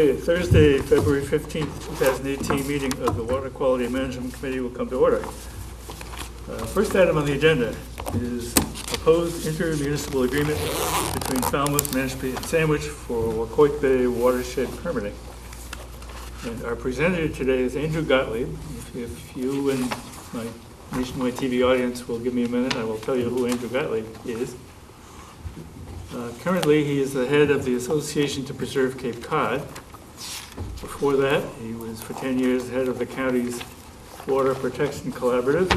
Okay, Thursday, February 15th, 2018 meeting of the Water Quality Management Committee will come to order. First item on the agenda is proposed intermunicipal agreement between Falmouth, Mashpee, and Sandwich for Wacoit Bay watershed permitting. And our presenter today is Andrew Gottlieb. If you and my nationwide TV audience will give me a minute, I will tell you who Andrew Gottlieb is. Currently, he is the head of the Association to Preserve Cape Cod. Before that, he was for 10 years head of the county's Water Protection Collaborative,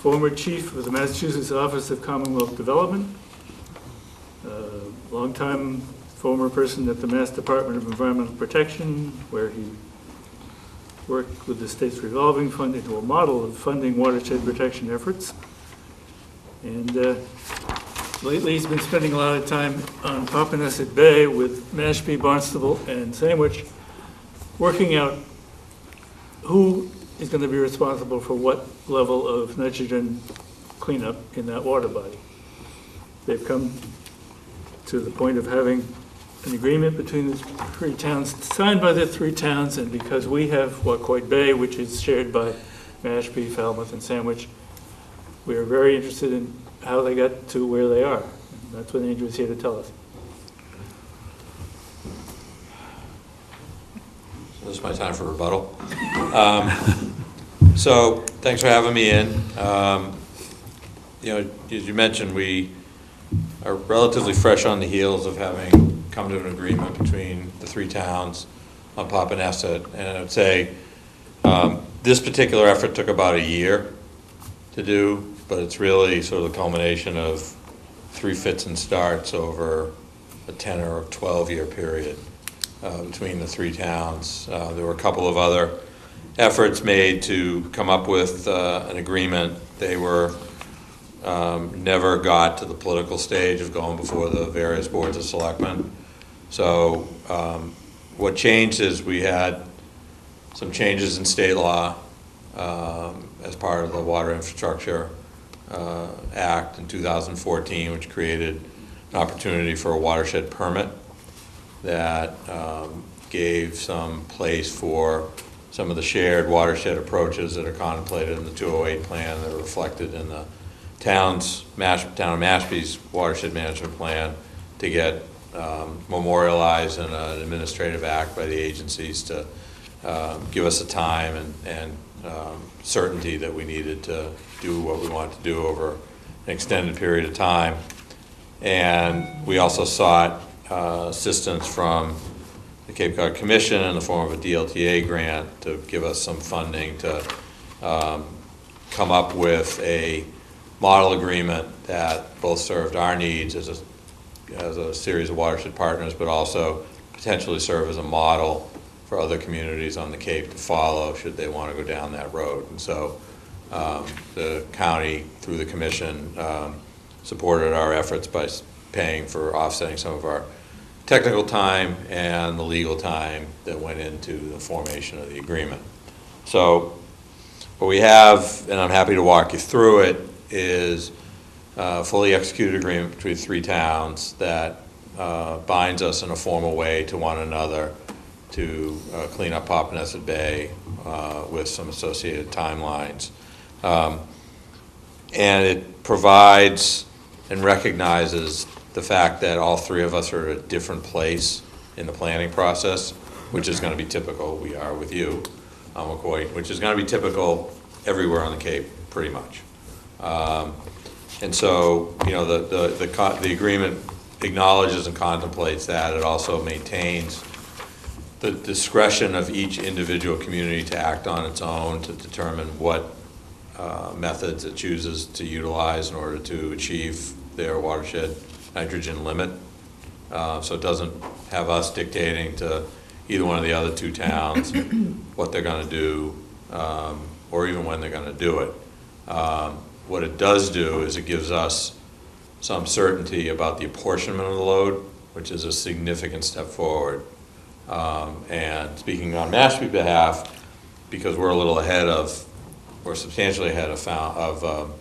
former chief of the Massachusetts Office of Commonwealth Development, longtime former person at the Mass Department of Environmental Protection, where he worked with the state's revolving fund into a model of funding watershed protection efforts. And lately he's been spending a lot of time on Popponesset Bay with Mashpee, Barnstable, and Sandwich, working out who is going to be responsible for what level of nitrogen cleanup in that water body. They've come to the point of having an agreement between the three towns, signed by the three towns, and because we have Wacoit Bay, which is shared by Mashpee, Falmouth, and Sandwich, we are very interested in how they got to where they are. And that's what Andrew is here to tell us. So this is my time for rebuttal. So thanks for having me in. As you mentioned, we are relatively fresh on the heels of having come to an agreement between the three towns on Popponesset. And I would say this particular effort took about a year to do, but it's really sort of the culmination of 3 fits and starts over a 10 or 12-year period between the three towns. There were a couple of other efforts made to come up with an agreement. They were never got to the political stage of going before the various boards of selectmen. So what changed is we had some changes in state law as part of the Water Infrastructure Act in 2014, which created an opportunity for a watershed permit that gave some place for some of the shared watershed approaches that are contemplated in the 208 plan that are reflected in the town of Mashpee's watershed management plan to get memorialized in an administrative act by the agencies to give us a time and certainty that we needed to do what we wanted to do over an extended period of time. And we also sought assistance from the Cape Cod Commission in the form of a DLTA grant to give us some funding to come up with a model agreement that both served our needs as a series of watershed partners, but also potentially serve as a model for other communities on the Cape to follow should they want to go down that road. And so the county, through the commission, supported our efforts by paying for offsetting some of our technical time and the legal time that went into the formation of the agreement. So what we have, and I'm happy to walk you through it, is a fully executed agreement between three towns that binds us in a formal way to one another to clean up Popponesset Bay with some associated timelines. And it provides and recognizes the fact that all three of us are at a different place in the planning process, which is going to be typical. We are with you on Wacoit, which is going to be typical everywhere on the Cape, pretty much. And so, the agreement acknowledges and contemplates that. It also maintains the discretion of each individual community to act on its own to determine what methods it chooses to utilize in order to achieve their watershed nitrogen limit. So it doesn't have us dictating to either one of the other two towns what they're going to do or even when they're going to do it. What it does do is it gives us some certainty about the apportionment of the load, which is a significant step forward. And speaking on Mashpee's behalf, because we're substantially ahead of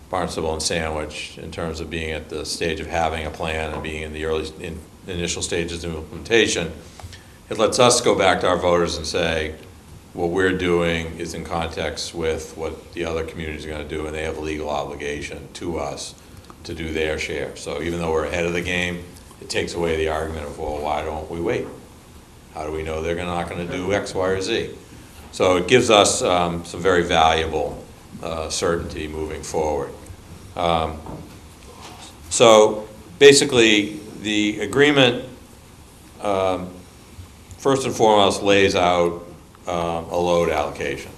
Barnstable and Sandwich in terms of being at the stage of having a plan and being in initial stages of implementation, it lets us go back to our voters and say, what we're doing is in context with what the other communities are going to do, and they have a legal obligation to us to do their share. So even though we're ahead of the game, it takes away the argument of, well, why don't we wait? How do we know they're not going to do X, Y, or Z? So it gives us some very valuable certainty moving forward. So basically, the agreement, first and foremost, lays out a load allocation.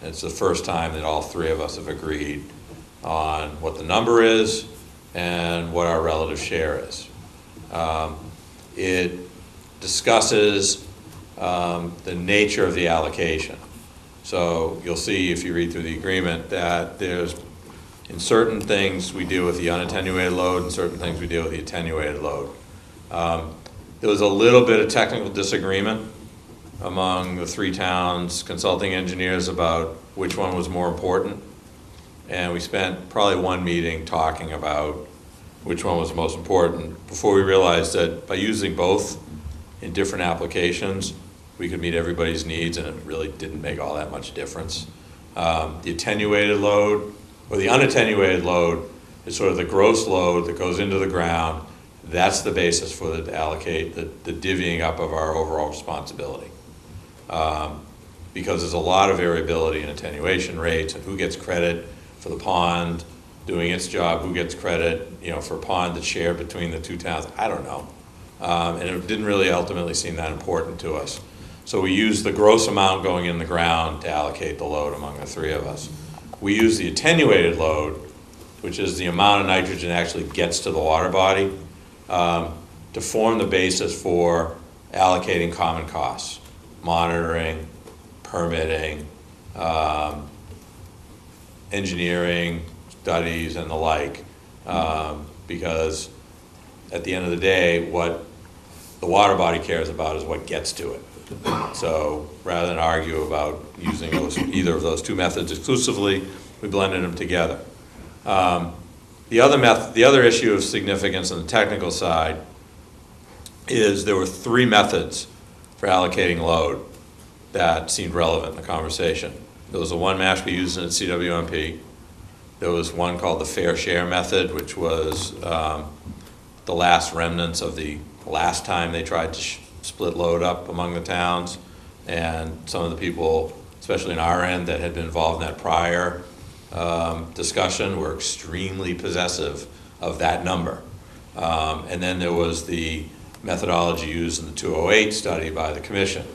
It's the first time that all three of us have agreed on what the number is and what our relative share is. It discusses the nature of the allocation. So you'll see if you read through the agreement that there's, in certain things we deal with the unattenuated load, and certain things we deal with the attenuated load. There was a little bit of technical disagreement among the three towns' consulting engineers about which one was more important. And we spent probably one meeting talking about which one was most important before we realized that by using both in different applications, we could meet everybody's needs, and it really didn't make all that much difference. The attenuated load, or the unattenuated load, is sort of the gross load that goes into the ground. That's the basis for the allocate, the divvying up of our overall responsibility. Because there's a lot of variability in attenuation rates and who gets credit for the pond doing its job, who gets credit, for a pond that's shared between the two towns. I don't know. And it didn't really ultimately seem that important to us. So we used the gross amount going in the ground to allocate the load among the three of us. We use the attenuated load, which is the amount of nitrogen actually gets to the water body, to form the basis for allocating common costs, monitoring, permitting, engineering, studies, and the like, because at the end of the day, what the water body cares about is what gets to it. So rather than argue about using either of those two methods exclusively, we blended them together. The other issue of significance on the technical side is there were three methods for allocating load that seemed relevant in the conversation. There was the one Mashpee used in its CWMP. There was one called the fair share method, which was the last remnants of the last time they tried to split load up among the towns. And some of the people, especially in our end, that had been involved in that prior discussion were extremely possessive of that number. And then there was the methodology used in the 208 study by the commission.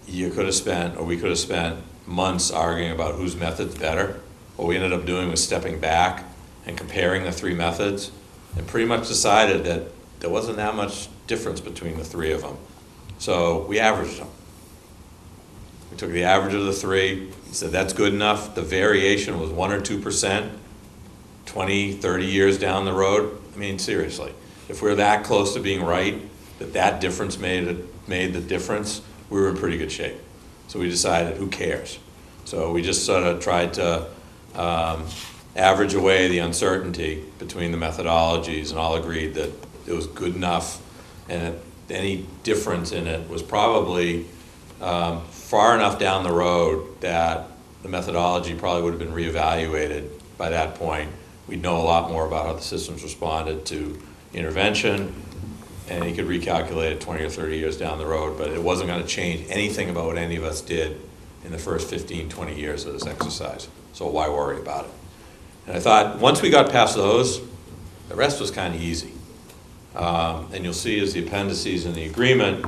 You could have spent, or we could have spent, months arguing about whose method's better. What we ended up doing was stepping back and comparing the three methods, and pretty much decided that there wasn't that much difference between the three of them. So we averaged them. We took the average of the three, said that's good enough. The variation was 1 or 2%, 20, 30 years down the road. I mean, seriously, if we're that close to being right, that difference made the difference, we were in pretty good shape. So we decided, who cares? So we just sort of tried to average away the uncertainty between the methodologies, and all agreed that it was good enough, and any difference in it was probably far enough down the road that the methodology probably would have been reevaluated by that point. We'd know a lot more about how the systems responded to intervention, and you could recalculate it 20 or 30 years down the road, but it wasn't going to change anything about what any of us did in the first 15, 20 years of this exercise. So why worry about it? And I thought, once we got past those, the rest was kind of easy. And you'll see as the appendices in the agreement,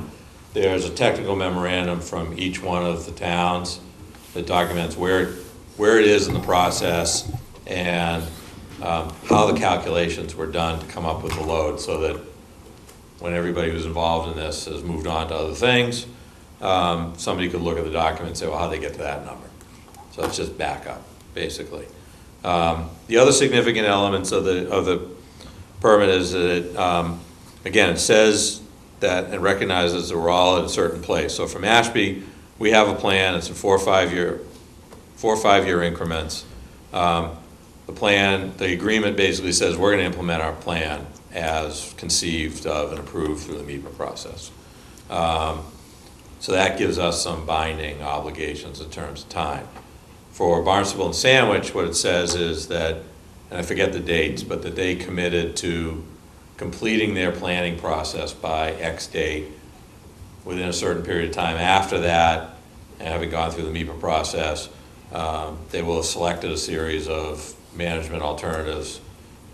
there's a technical memorandum from each one of the towns that documents where it is in the process and how the calculations were done to come up with the load, so that when everybody who's involved in this has moved on to other things, somebody could look at the document and say, well, how'd they get to that number? So it's just backup, basically. The other significant elements of the permit is that it, again, it says that and recognizes that we're all at a certain place. So for Mashpee, we have a plan. It's in 4 or 5 year increments. But the agreement basically says we're going to implement our plan as conceived of and approved through the MEPA process. So that gives us some binding obligations in terms of time. For Barnstable and Sandwich, what it says is that, and I forget the dates, but that they committed to completing their planning process by X date within a certain period of time. After that, and having gone through the MEPA process, they will have selected a series of management alternatives,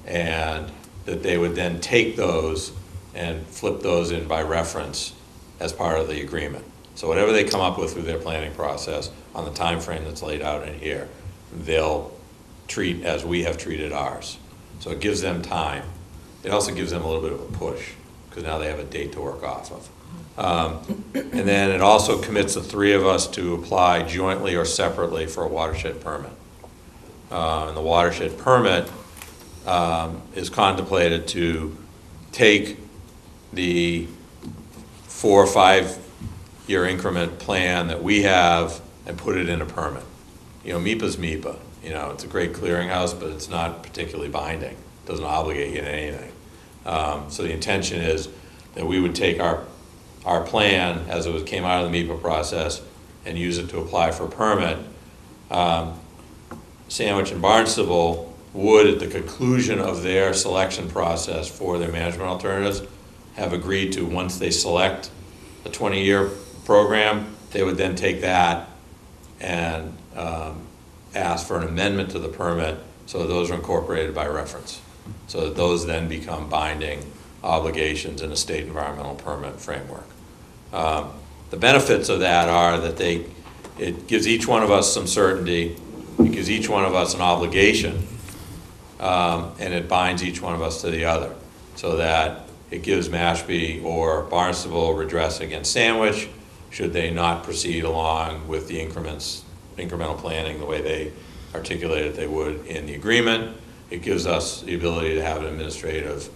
and that they would then take those and flip those in by reference as part of the agreement. So whatever they come up with through their planning process on the time frame that's laid out in here, they'll treat as we have treated ours. So it gives them time. It also gives them a little bit of a push, because now they have a date to work off of. And then it also commits the three of us to apply jointly or separately for a watershed permit. And the watershed permit is contemplated to take the 4 or 5 year increment plan that we have and put it in a permit. You know, MEPA's MEPA. You know, it's a great clearinghouse, but it's not particularly binding. It doesn't obligate you to anything. So the intention is that we would take our plan as it came out of the MEPA process and use it to apply for a permit. Sandwich and Barnstable would, at the conclusion of their selection process for their management alternatives, have agreed to, once they select a 20-year program, they would then take that and ask for an amendment to the permit so that those are incorporated by reference. So that those then become binding obligations in a state environmental permit framework. The benefits of that are that it gives each one of us some certainty, it gives each one of us an obligation, and it binds each one of us to the other, so that it gives Mashpee or Barnstable redress against Sandwich should they not proceed along with the incremental planning the way they articulated they would in the agreement. It gives us the ability to have an administrative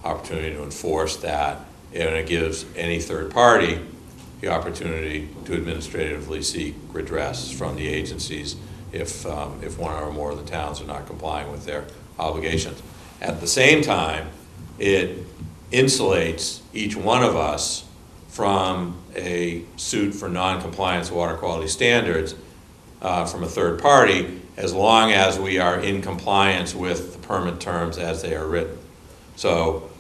opportunity to enforce that, and it gives any third party the opportunity to administratively seek redress from the agencies if one or more of the towns are not complying with their obligations. At the same time, it insulates each one of us from a suit for non-compliance with water quality standards from a third party, as long as we are in compliance with the permit terms as they are written. So,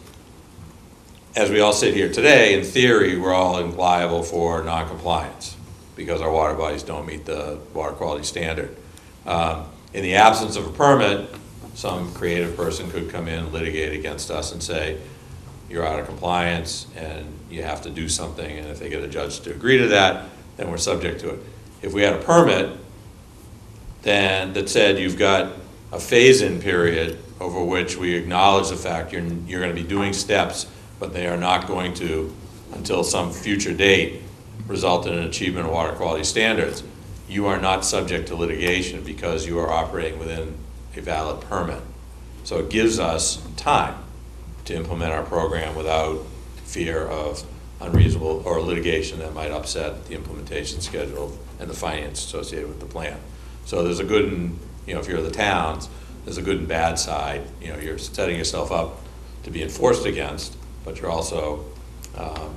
as we all sit here today, in theory, we're all liable for non-compliance because our water bodies don't meet the water quality standard. In the absence of a permit, some creative person could come in and litigate against us and say, you're out of compliance and you have to do something, and if they get a judge to agree to that, then we're subject to it. If we had a permit then that said you've got a phase-in period over which we acknowledge the fact you're going to be doing steps, but they are not going to, until some future date, result in an achievement of water quality standards, you are not subject to litigation because you are operating within a valid permit. So it gives us time to implement our program without fear of unreasonable or litigation that might upset the implementation schedule and the finance associated with the plan. So there's a good and, if you're the towns, there's a good and bad side. You're setting yourself up to be enforced against, but you're also,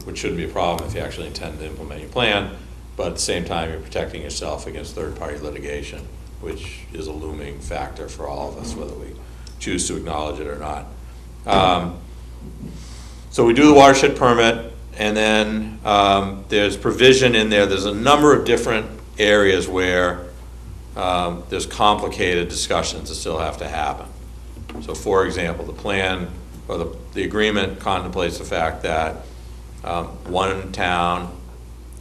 which shouldn't be a problem if you actually intend to implement your plan, but at the same time you're protecting yourself against third-party litigation, which is a looming factor for all of us, whether we choose to acknowledge it or not. So we do the watershed permit, and then there's provision in there. There's a number of different areas where there's complicated discussions that still have to happen. So for example, the plan or the agreement contemplates the fact that one town,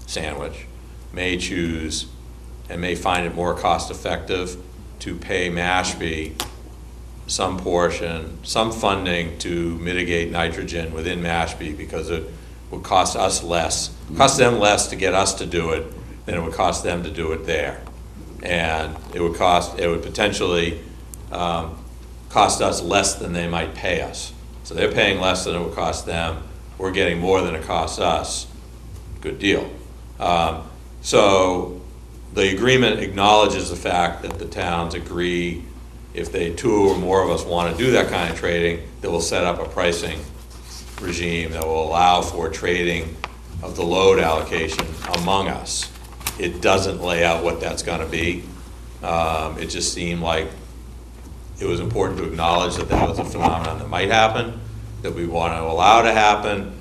Sandwich, may choose and may find it more cost effective to pay Mashpee some portion, some funding to mitigate nitrogen within Mashpee because it would cost them less to get us to do it than it would cost them to do it there. And it would potentially cost us less than they might pay us. So they're paying less than it would cost them. We're getting more than it costs us. Good deal. So the agreement acknowledges the fact that the towns agree if two or more of us want to do that kind of trading, that we'll set up a pricing regime that will allow for trading of the load allocation among us. It doesn't lay out what that's going to be. It just seemed like it was important to acknowledge that that was a phenomenon that might happen, that we want to allow to happen,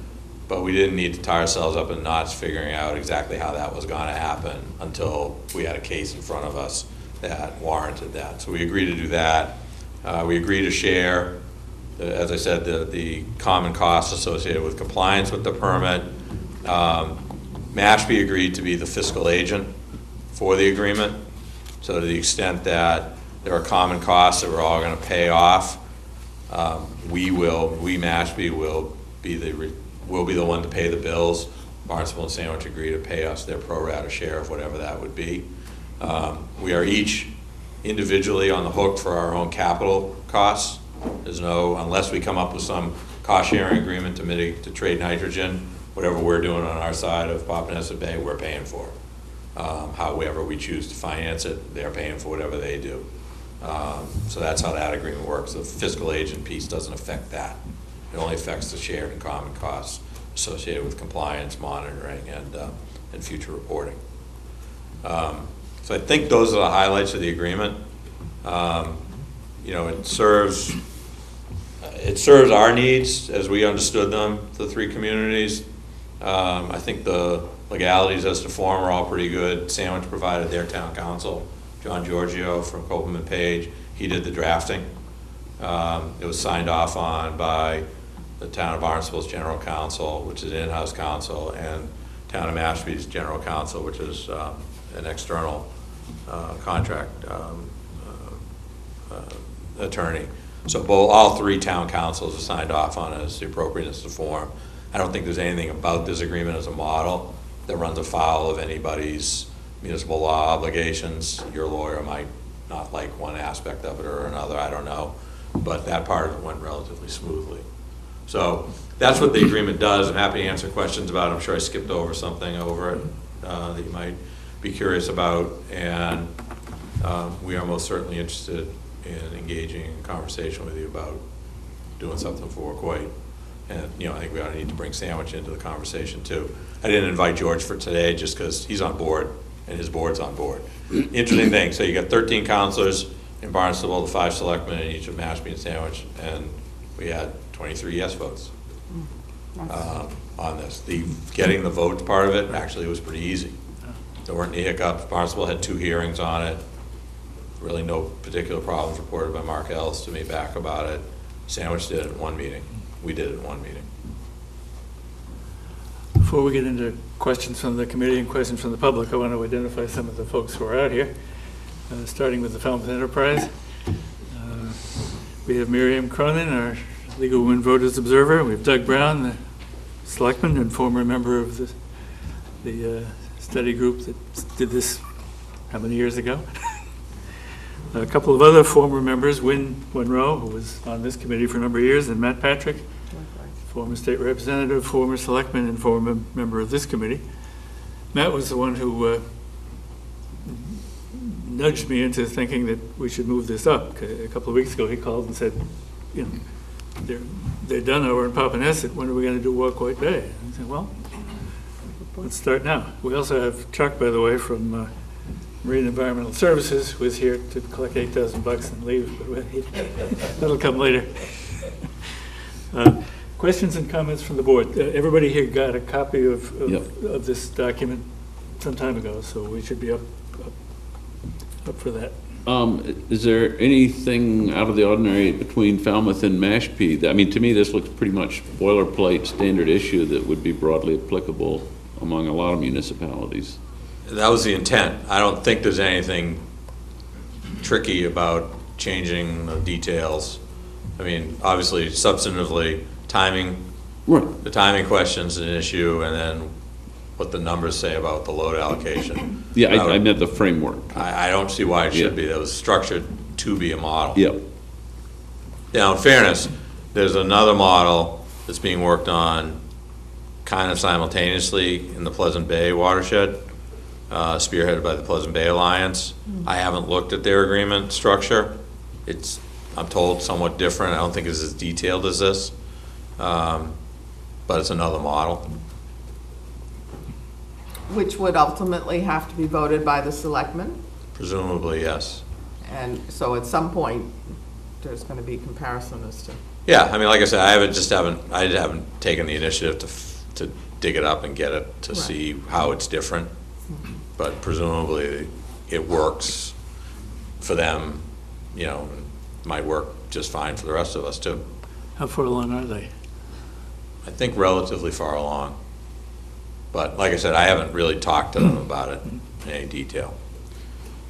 but we didn't need to tie ourselves up in knots figuring out exactly how that was going to happen until we had a case in front of us that warranted that. So we agreed to do that. We agreed to share, as I said, the common costs associated with compliance with the permit. Mashpee agreed to be the fiscal agent for the agreement. So to the extent that there are common costs that we're all going to pay off, Mashpee will be the one to pay the bills. Barnstable and Sandwich agree to pay us their pro rata share of whatever that would be. We are each individually on the hook for our own capital costs. There's no, unless we come up with some cost sharing agreement to trade nitrogen, whatever we're doing on our side of Papaneset Bay, we're paying for. However we choose to finance it, they're paying for whatever they do. So that's how that agreement works. The fiscal agent piece doesn't affect that. It only affects the shared and common costs associated with compliance, monitoring, and future reporting. So I think those are the highlights of the agreement. It serves our needs as we understood them, the three communities. I think the legalities as to form are all pretty good. Sandwich provided their town council, John Giorgio from Copeland and Page. He did the drafting. It was signed off on by the town of Barnstable's general counsel, which is an in-house counsel, and town of Mashpee's general counsel, which is an external contract attorney. So all three town councils are signed off on as the appropriateness to form. I don't think there's anything about this agreement as a model that runs afoul of anybody's municipal law obligations. Your lawyer might not like one aspect of it or another, I don't know, but that part of it went relatively smoothly. So that's what the agreement does. I'm happy to answer questions about it. I'm sure I skipped over something over it that you might be curious about, and we are most certainly interested in engaging in conversation with you about doing something for Wacoit. And I think we ought to need to bring Sandwich into the conversation too. I didn't invite George for today just because he's on board and his board's on board. Interesting thing, so you got 13 counselors in Barnstable, the 5 selectmen in each of Mashpee and Sandwich, and we had 23 yes votes on this. Getting the vote part of it actually was pretty easy. There weren't any hiccups. Barnstable had 2 hearings on it. Really no particular problems reported by Mark Ellis to me back about it. Sandwich did it in 1 meeting. We did it in 1 meeting. Before we get into questions from the committee and questions from the public, I want to identify some of the folks who are out here, starting with the Falmouth Enterprise. We have Miriam Cronin, our Legal Women Voters Observer. We have Doug Brown, the selectman and former member of the study group that did this how many years ago? A couple of other former members, Wynn Monroe, who was on this committee for a number of years, and Matt Patrick, former state representative, former selectman, and former member of this committee. Matt was the one who nudged me into thinking that we should move this up. A couple of weeks ago, he called and said, they're done over in Papaneset. When are we going to do Wacoit Bay? And I said, well, let's start now. We also have Chuck, by the way, from Marine Environmental Services, who is here to collect $8,000 and leave, but that'll come later. Questions and comments from the board. Everybody here got a copy of this document some time ago, so we should be up for that. Is there anything out of the ordinary between Falmouth and Mashpee? I mean, to me, this looks pretty much boilerplate standard issue that would be broadly applicable among a lot of municipalities. That was the intent. I don't think there's anything tricky about changing the details. I mean, obviously, substantively, timing, right. The timing question's an issue, and then what the numbers say about the load allocation. Yeah, I meant the framework. I don't see why it should be. That was structured to be a model. Yep. Now, in fairness, there's another model that's being worked on kind of simultaneously in the Pleasant Bay watershed, spearheaded by the Pleasant Bay Alliance. I haven't looked at their agreement structure. It's, I'm told, somewhat different. I don't think it's as detailed as this, but it's another model. Which would ultimately have to be voted by the selectmen. Presumably, yes. And so at some point, there's going to be comparison as to. Yeah, I mean, like I said, I haven't taken the initiative to dig it up and get it to Right. see how it's different. But presumably, it works for them, you know, might work just fine for the rest of us too. How far along are they? I think relatively far along. But like I said, I haven't really talked to them about it in any detail.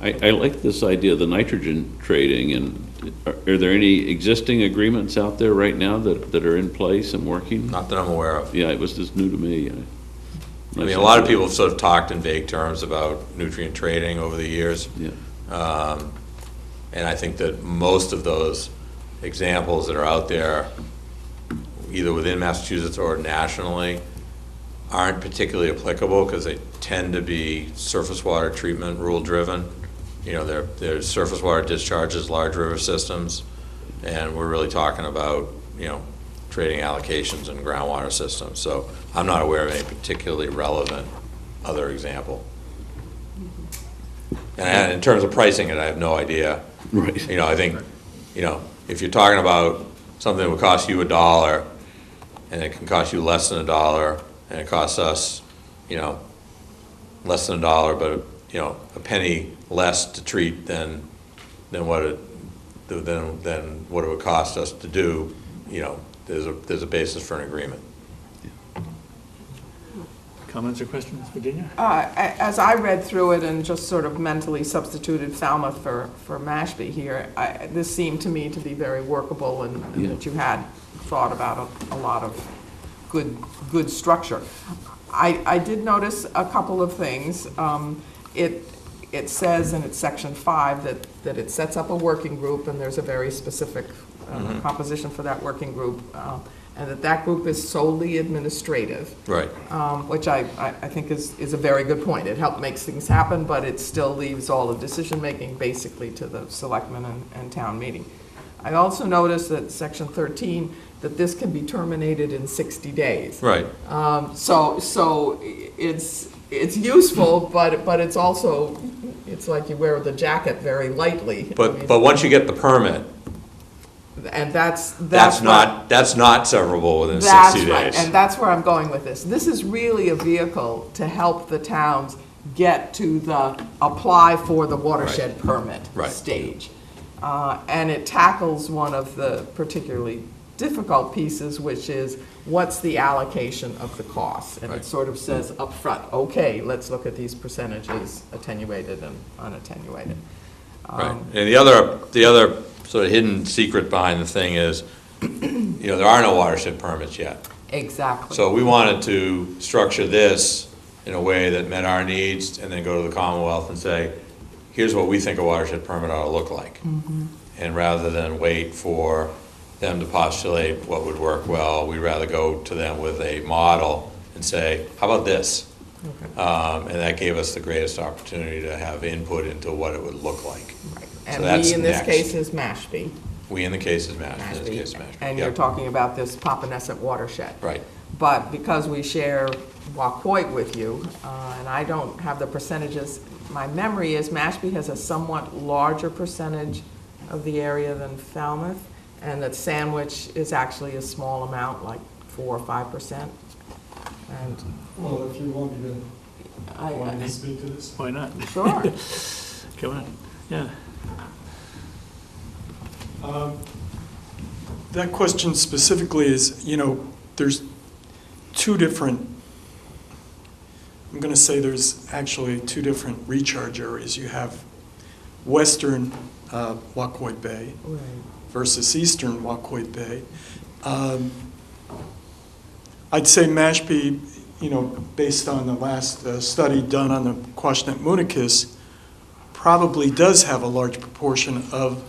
I like this idea of the nitrogen trading, and are there any existing agreements out there right now that are in place and working? Not that I'm aware of. Yeah, it was just new to me. I mean, a lot of people have sort of talked in vague terms about nutrient trading over the years. Yeah. And I think that most of those examples that are out there, either within Massachusetts or nationally, aren't particularly applicable because they tend to be surface water treatment rule driven. You know, they're surface water discharges, large river systems, and we're really talking about, you know, trading allocations and groundwater systems. So I'm not aware of any particularly relevant other example. And in terms of pricing it, I have no idea. Right. You know, I think, you know, if you're talking about something that would cost you $1 and it can cost you less than $1 and it costs us, you know, less than $1, but, you know, a penny less to treat than what it would cost us to do, you know, there's a basis for an agreement. Comments or questions, Virginia? As I read through it and just sort of mentally substituted Falmouth for Mashpee here, this seemed to me to be very workable and Yeah. that you had thought about a lot of good structure. I did notice a couple of things. It says in its section 5 that it sets up a working group, and there's a very specific composition for that working group, and that group is solely administrative. Right. Which I think is a very good point. It makes things happen, but it still leaves all the decision-making basically to the selectmen and town meeting. I also noticed that section 13, that this can be terminated in 60 days. Right. So it's useful, but it's also, it's like you wear the jacket very lightly. But once you get the permit, And that's not severable within 60 That's days. right, and that's where I'm going with this. This is really a vehicle to help the towns get to the apply for the watershed permit Right. stage. And it tackles one of the particularly difficult pieces, which is what's the allocation of the costs? And Right. it sort of says up front, okay, let's look at these percentages, attenuated and unattenuated. Right. And the other sort of hidden secret behind the thing is, you know, there are no watershed permits yet. Exactly. So we wanted to structure this in a way that met our needs and then go to the Commonwealth and say, here's what we think a watershed permit ought to look like. And rather than wait for them to postulate what would work well, we'd rather go to them with a model and say, how about this? And that gave us the greatest opportunity to have input into what it would look like. Right. So And that's we, in this next. case, is Mashpee. We in the case is Mashpee, in this case Mashpee. And Yep. you're talking about this Papaneset watershed. Right. But because we share Wacoit with you, and I don't have the percentages, my memory is Mashpee has a somewhat larger percentage of the area than Falmouth, and that Sandwich is actually a small amount, like 4 or 5%. And Well, if you want me I, to speak to this. Why not? sure, Come on, yeah. That question specifically is, you know, there's two different, I'm going to say there's actually two different recharge areas. You have western Wacoit Bay right. versus eastern Wacoit Bay. I'd say Mashpee, you know, based on the last study done on the Quashnet Municus, probably does have a large proportion of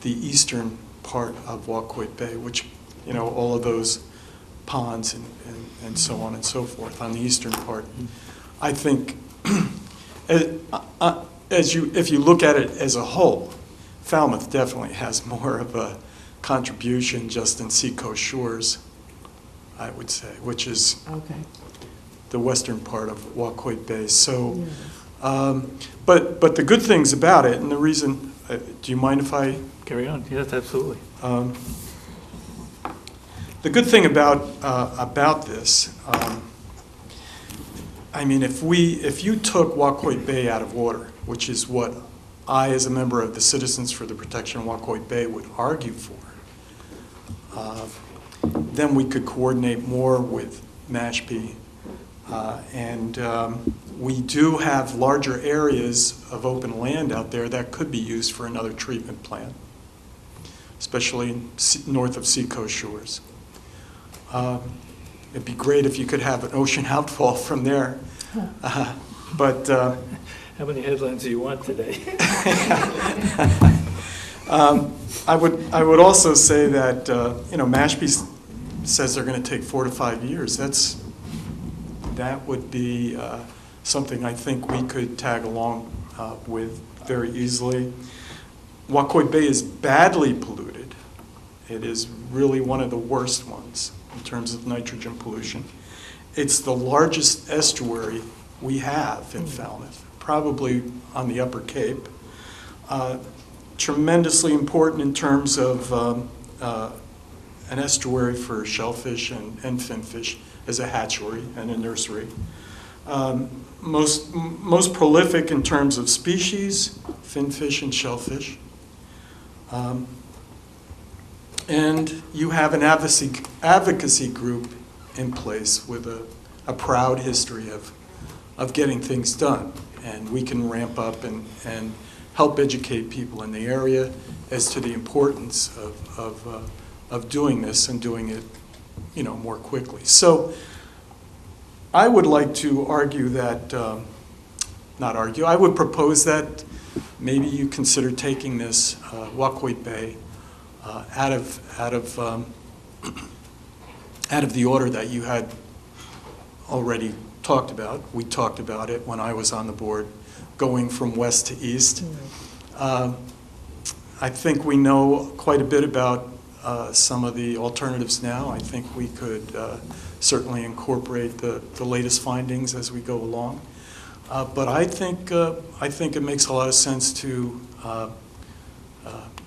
the eastern part of Wacoit Bay, which, you know, all of those ponds and so on and so forth on the eastern part. I think if you look at it as a whole, Falmouth definitely has more of a contribution just in Seacoast Shores, I would say, which is Okay. the western part of Wacoit Bay. So, but the good things about it, and the reason, do you mind if I? Carry on, yes, absolutely. The good thing about this, I mean, if you took Wacoit Bay out of water, which is what I, as a member of the Citizens for the Protection of Wacoit Bay, would argue for, then we could coordinate more with Mashpee. And we do have larger areas of open land out there that could be used for another treatment plant, especially north of Seacoast Shores. It'd be great if you could have an ocean outfall from there. But How many headlines do you want today? I would also say that, Mashpee says they're going to take 4 to 5 years. That would be something I think we could tag along with very easily. Wacoit Bay is badly polluted. It is really one of the worst ones in terms of nitrogen pollution. It's the largest estuary we have in Falmouth, probably on the Upper Cape. Tremendously important in terms of an estuary for shellfish and finfish as a hatchery and a nursery. Most prolific in terms of species, finfish and shellfish. And you have an advocacy group in place with a proud history of getting things done. And we can ramp up and help educate people in the area as to the importance of doing this and doing it, more quickly. So I would like to argue that, I would propose that maybe you consider taking this Wacoit Bay out of the order that you had already talked about. We talked about it when I was on the board, going from west to east. I think we know quite a bit about some of the alternatives now. I think we could certainly incorporate the latest findings as we go along. But I think it makes a lot of sense to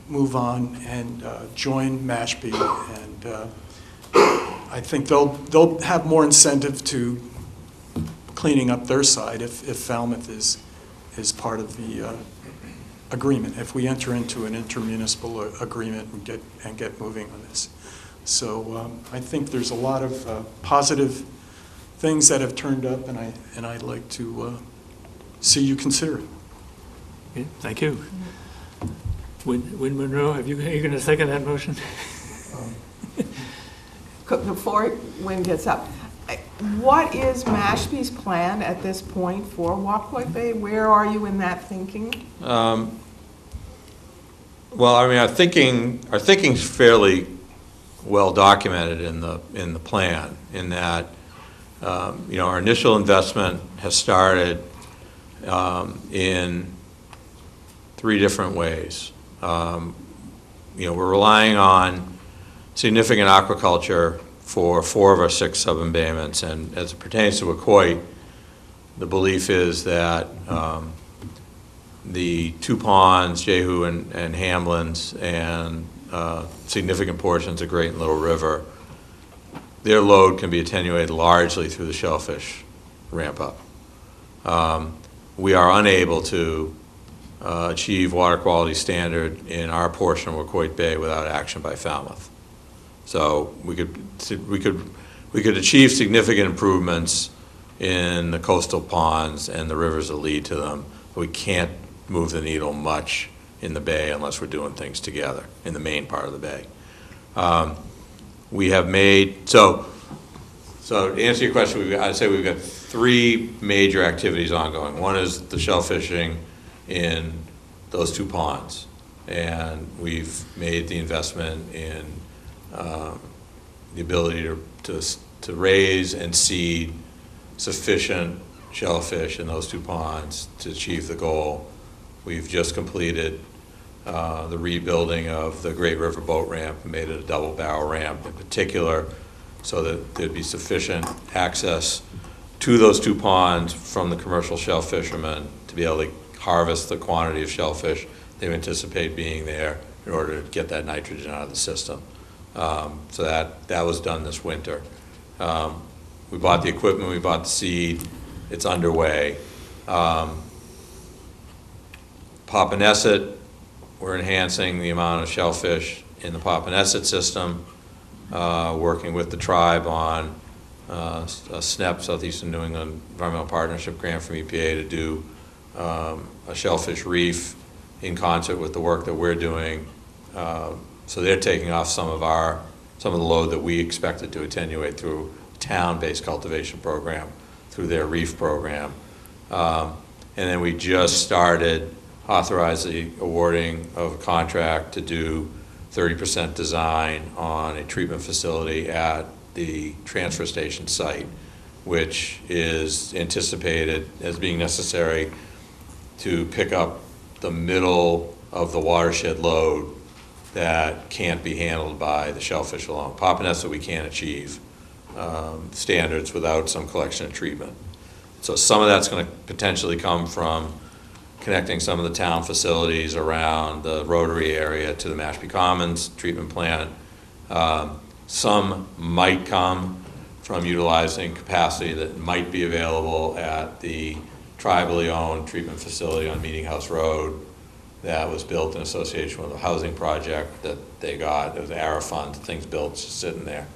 move on and join Mashpee, and I think they'll have more incentive to cleaning up their side if Falmouth is part of the agreement, if we enter into an intermunicipal agreement and get moving on this. So I think there's a lot of positive things that have turned up, and I'd like to see you consider it. Okay, thank you. Win Monroe, are you going to second that motion? Before Wynn gets up, what is Mashpee's plan at this point for Wacoit Bay? Where are you in that thinking? Well, I mean, our thinking's fairly well documented in the plan, in that our initial investment has started in 3 different ways. We're relying on significant aquaculture for 4 of our 6 sub-embayments, and as it pertains to Wacoit, the belief is that the 2 ponds, Jehu and Hamlin's, and significant portions of Great and Little River, their load can be attenuated largely through the shellfish ramp up. We are unable to achieve water quality standard in our portion of Wacoit Bay without action by Falmouth. So we could achieve significant improvements in the coastal ponds and the rivers that lead to them, but we can't move the needle much in the bay unless we're doing things together in the main part of the bay. We have made, so to answer your question, I'd say we've got 3 major activities ongoing. One is the shellfishing in those 2 ponds, and we've made the investment in the ability to raise and seed sufficient shellfish in those 2 ponds to achieve the goal. We've just completed the rebuilding of the Great River Boat Ramp and made it a double barrel ramp in particular, so that there'd be sufficient access to those two ponds from the commercial shell fishermen to be able to harvest the quantity of shellfish they anticipate being there in order to get that nitrogen out of the system. So that was done this winter. We bought the equipment, we bought the seed, it's underway. Papaneset, we're enhancing the amount of shellfish in the Papaneset system, working with the tribe on a SNEP, Southeastern New England Environmental Partnership grant from EPA to do a shellfish reef in concert with the work that we're doing. So they're taking off some of the load that we expected to attenuate through a town-based cultivation program, through their reef program. And then we just started authorizing awarding of a contract to do 30% design on a treatment facility at the transfer station site, which is anticipated as being necessary to pick up the middle of the watershed load that can't be handled by the shellfish alone. Papaneset we can't achieve standards without some collection and treatment. So some of that's going to potentially come from connecting some of the town facilities around the Rotary area to the Mashpee Commons treatment plant. Some might come from utilizing capacity that might be available at the tribally owned treatment facility on Meeting House Road that was built in association with a housing project that they got. It was ARA funds, things built just sitting there.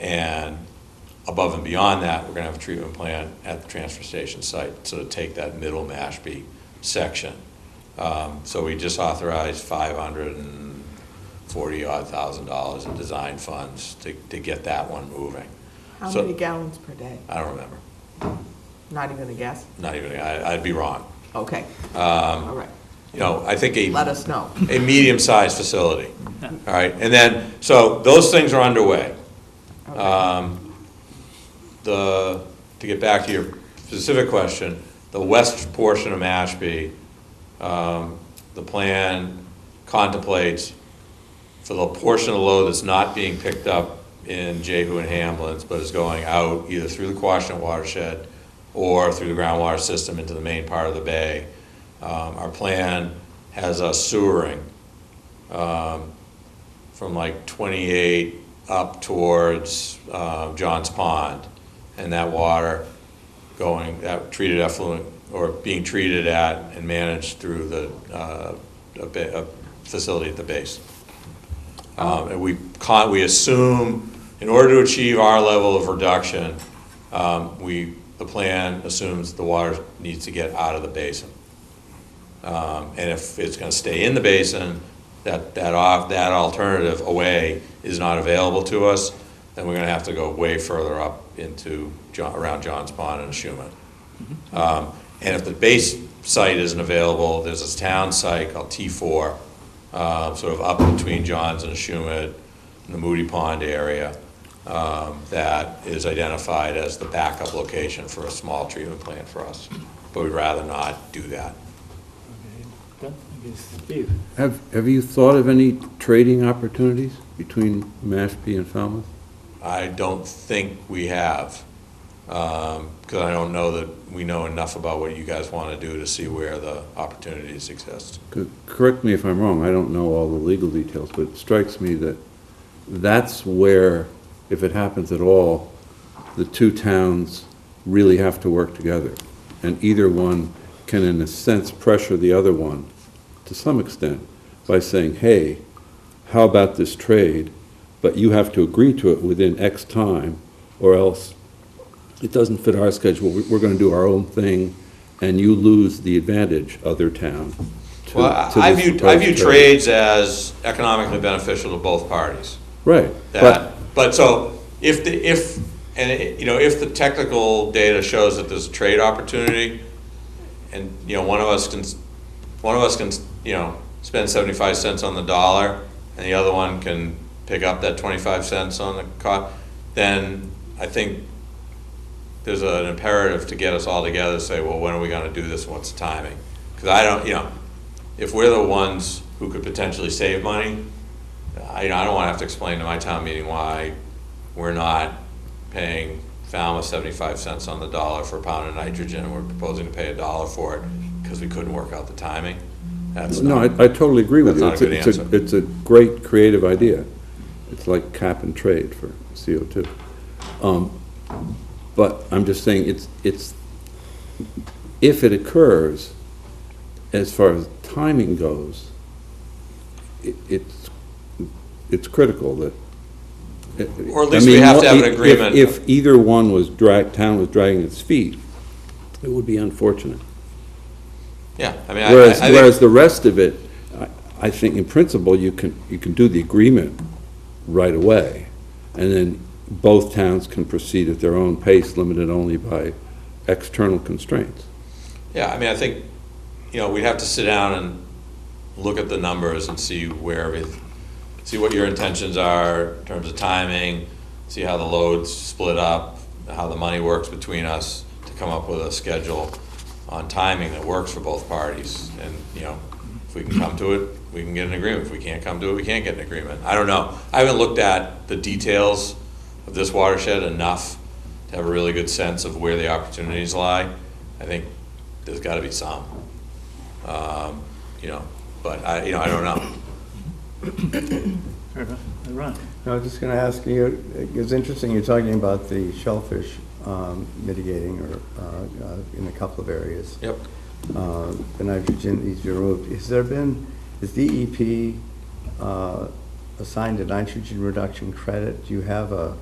And above and beyond that, we're going to have a treatment plant at the transfer station site, so to take that middle Mashpee section. So we just authorized $540,000 in design funds to get that one moving. How So- many gallons per day? I don't remember. Not even a guess? Not even, I'd be wrong. Okay, all right. You know, I think Let us know. a medium-sized facility, all right? And then, so those things are underway. To get back to your specific question, the west portion of Mashpee, the plan contemplates for the portion of the load that's not being picked up in Jehu and Hamlin's, but is going out either through the Quashnet watershed or through the groundwater system into the main part of the bay. Our plan has us sewering from like 28 up towards Johns Pond, and that water going, that treated effluent, or being treated at and managed through the a facility at the base. And we assume, in order to achieve our level of reduction, the plan assumes the water needs to get out of the basin. And if it's going to stay in the basin, that alternative away is not available to us, then we're going to have to go way further up into around Johns Pond and Schumann. And if the base site isn't available, there's a town site called T4, sort of up between Johns and Schumann, in the Moody Pond area, that is identified as the backup location for a small treatment plant for us. But we'd rather not do that. Okay, I guess Steve. Have you thought of any trading opportunities between Mashpee and Falmouth? I don't think we have, because I don't know that we know enough about what you guys want to do to see where the opportunities exist. Correct me if I'm wrong, I don't know all the legal details, but it strikes me that that's where, if it happens at all, the two towns really have to work together. And either one can, in a sense, pressure the other one to some extent by saying, hey, how about this trade? But you have to agree to it within X time, or else it doesn't fit our schedule. We're going to do our own thing, and you lose the advantage, other town. Well, I view trades as economically beneficial to both parties. Right. But so if the technical data shows that there's a trade opportunity, and one of us can spend 75 cents on the dollar, and the other one can pick up that 25 cents on the cost, then I think there's an imperative to get us all together to say, well, when are we going to do this and what's the timing? Because I don't, if we're the ones who could potentially save money, I don't want to have to explain to my town meeting why we're not paying Falmouth 75 cents on the dollar for a pound of nitrogen, and we're proposing to pay $1 for it because we couldn't work out the timing. That's No, not, I totally agree with you. That's not a good answer. It's a great creative idea. It's like cap and trade for CO2. But I'm just saying, it's, if it occurs, as far as timing goes, it's critical that. or at least we have to have an if- agreement. If either one was town was dragging its feet, it would be unfortunate. Yeah, I mean, Whereas, I think, whereas the rest of it, I think in principle, you can do the agreement right away, and then both towns can proceed at their own pace, limited only by external constraints. yeah, I mean, I think, we'd have to sit down and look at the numbers and see see what your intentions are in terms of timing, see how the loads split up, how the money works between us to come up with a schedule on timing that works for both parties. And, if we can come to it, we can get an agreement. If we can't come to it, we can't get an agreement. I don't know. I haven't looked at the details of this watershed enough to have a really good sense of where the opportunities lie. I think there's got to be some, but I don't know. Fair enough. Ron? I was just going to ask you, it's interesting you're talking about the shellfish mitigating or in a couple of areas. Yep. The nitrogen needs to be removed. Is DEP assigned a nitrogen reduction credit? Do you have a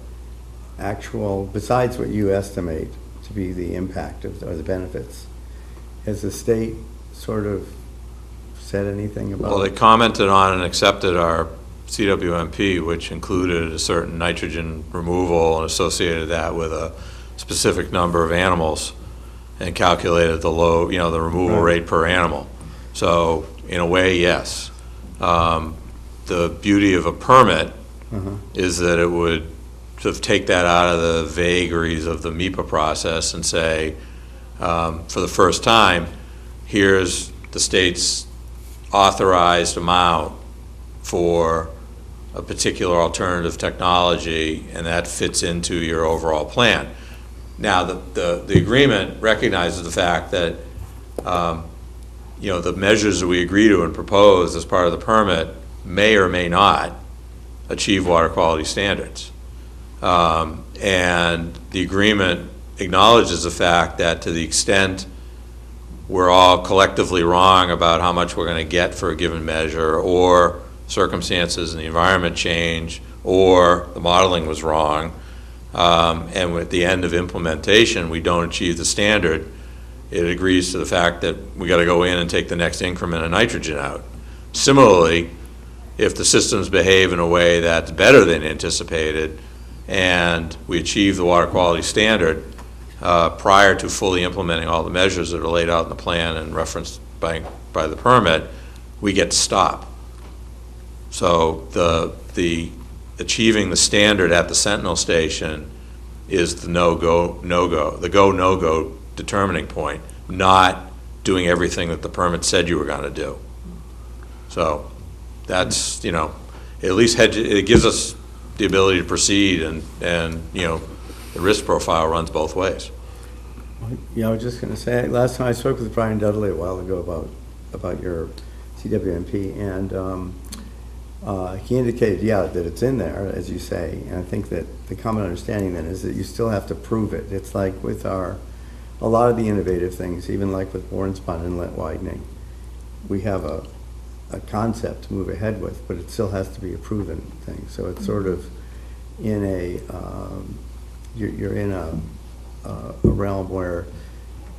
actual, besides what you estimate to be the impact of, or the benefits, has the state sort of said anything about? Well, they commented on and accepted our CWMP, which included a certain nitrogen removal and associated that with a specific number of animals and calculated the the removal Right. rate per animal. So in a way, yes. The beauty of a permit is that it would sort of take that out of the vagaries of the MIPA process and say, for the first time, here's the state's authorized amount for a particular alternative technology, and that fits into your overall plan. Now, the agreement recognizes the fact that, the measures that we agree to and propose as part of the permit may or may not achieve water quality standards. And the agreement acknowledges the fact that to the extent we're all collectively wrong about how much we're going to get for a given measure, or circumstances in the environment change, or the modeling was wrong, and at the end of implementation we don't achieve the standard, it agrees to the fact that we got to go in and take the next increment of nitrogen out. Similarly, if the systems behave in a way that's better than anticipated and we achieve the water quality standard prior to fully implementing all the measures that are laid out in the plan and referenced by the permit, we get to stop. So the achieving the standard at the Sentinel station is the the go-no-go determining point, not doing everything that the permit said you were going to do. So that's, at least it gives us the ability to proceed, and the risk profile runs both ways. Yeah, I was just going to say, last time I spoke with Brian Dudley a while ago about your CWMP, and he indicated, that it's in there, as you say, and I think that the common understanding then is that you still have to prove it. It's like with a lot of the innovative things, even like with Warrenspun inlet widening, we have a concept to move ahead with, but it still has to be a proven thing. So it's sort of in you're in a realm where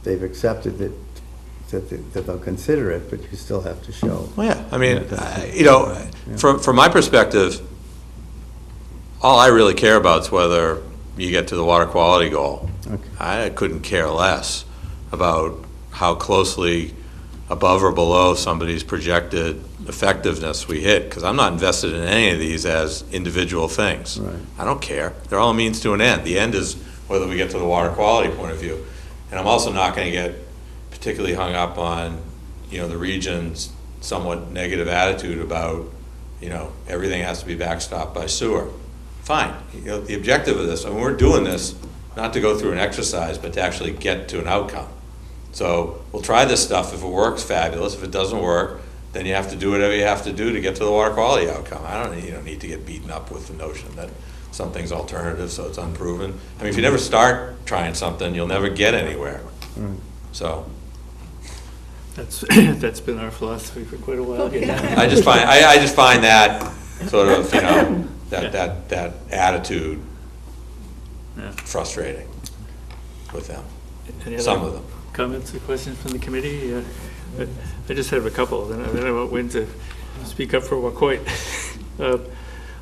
they've accepted that they'll consider it, but you still have to show. Well, yeah, I mean, from my perspective, all I really care about is whether you get to the water quality goal. Okay. I couldn't care less about how closely above or below somebody's projected effectiveness we hit, because I'm not invested in any of these as individual things. Right. I don't care. They're all a means to an end. The end is whether we get to the water quality point of view. And I'm also not going to get particularly hung up on, the region's somewhat negative attitude about, everything has to be backstopped by sewer. Fine, the objective of this, we're doing this not to go through an exercise, but to actually get to an outcome. So we'll try this stuff. If it works, fabulous. If it doesn't work, then you have to do whatever you have to do to get to the water quality outcome. You don't need to get beaten up with the notion that something's alternative, so it's unproven. If you never start trying something, you'll never get anywhere. So That's been our philosophy for quite a while. I just find that sort of, that attitude Yeah. frustrating with them, Any some other of them. comments or questions from the committee? I just have a couple, then I won't win to speak up for Wacoit.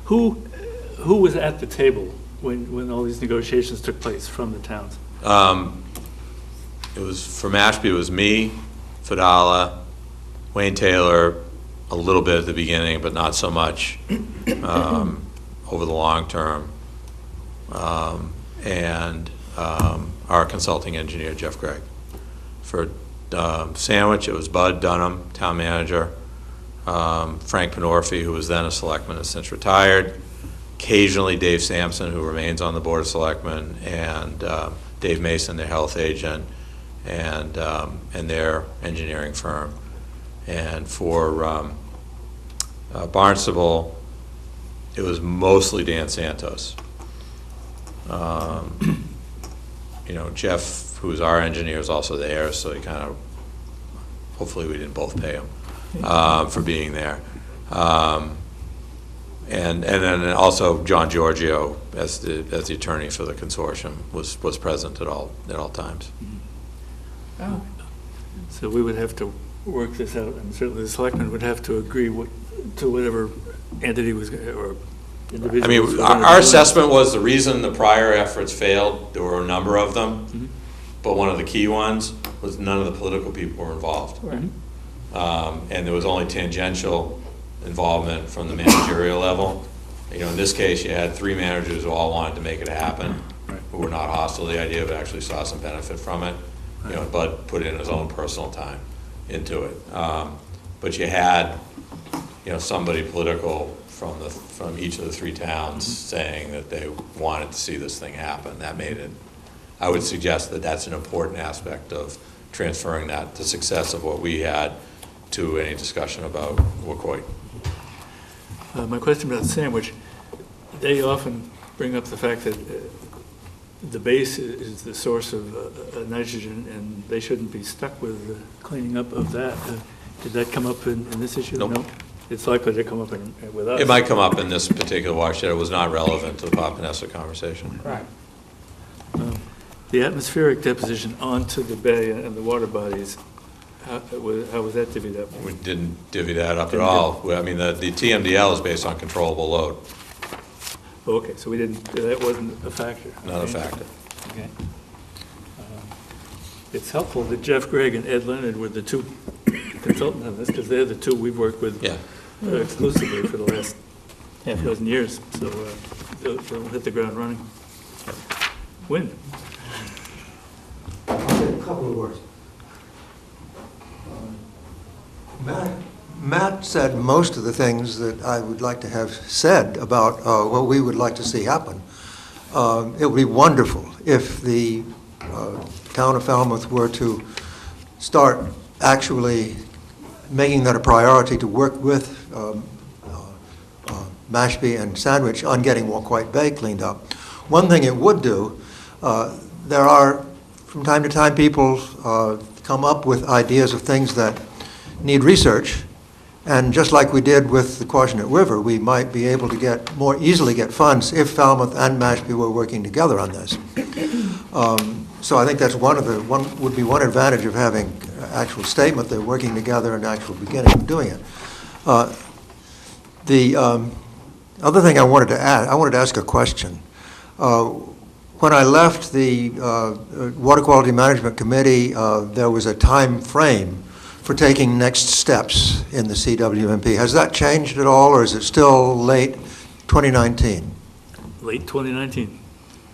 Who was at the table when all these negotiations took place from the towns? It was, for Mashpee, it was me, Fadala, Wayne Taylor, a little bit at the beginning, but not so much over the long term. And our consulting engineer, Jeff Gregg. For Sandwich, it was Bud Dunham, town manager, Frank Penorfi, who was then a selectman, has since retired, occasionally Dave Sampson, who remains on the Board of Selectmen, and Dave Mason, their health agent, and their engineering firm. And for Barnstable, it was mostly Dan Santos. Jeff, who's our engineer, is also there, so he kind of, hopefully we didn't both pay him for being there. And then also John Giorgio, as the attorney for the consortium, was present at all times. Oh, So we would have to work this out, and certainly the selectmen would have to agree to whatever entity was, or individual. was gonna Our do it. assessment was the reason the prior efforts failed, there were a number of them, but one of the key ones was none of the political people were involved. Right. And there was only tangential involvement from the managerial level. In this case, you had 3 managers who all wanted to make it happen, Right. who were not hostile to the idea, but actually saw some benefit from it. Bud put in his own personal time into it. But you had, somebody political from each of the 3 towns saying that they wanted to see this thing happen. That made it, I would suggest that that's an important aspect of transferring that, the success of what we had, to any discussion about Wacoit. My question about Sandwich, they often bring up the fact that the base is the source of nitrogen, and they shouldn't be stuck with cleaning up of that. Did that come up in this issue? Nope. No? It's likely to come up with us. It might come up in this particular watershed. It was not relevant to the Papaneset conversation. right. The atmospheric deposition onto the bay and the water bodies, how was that divvied up? We didn't divvy that up at all. The TMDL is based on controllable load, Oh, okay, so that wasn't a factor. not a Okay. factor. Okay. It's helpful that Jeff Gregg and Ed Leonard were the 2 consultants on this, because they're the 2 we've worked with Yeah. exclusively for the last half dozen years, so they'll hit the ground running. Win. A couple of words. Matt said most of the things that I would like to have said about what we would like to see happen. It would be wonderful if the town of Falmouth were to start actually making that a priority to work with Mashpee and Sandwich on getting Wacoit Bay cleaned up. One thing it would do, there are, from time to time, people come up with ideas of things that need research, and just like we did with the Quashnet River, we might be able to more easily get funds if Falmouth and Mashpee were working together on this. So I think that's would be one advantage of having actual statement, they're working together and actual beginning of doing it. The other thing I wanted to ask a question. When I left the Water Quality Management Committee, there was a time frame for taking next steps in the CWMP. Has that changed at all, or is it still late 2019? Late 2019.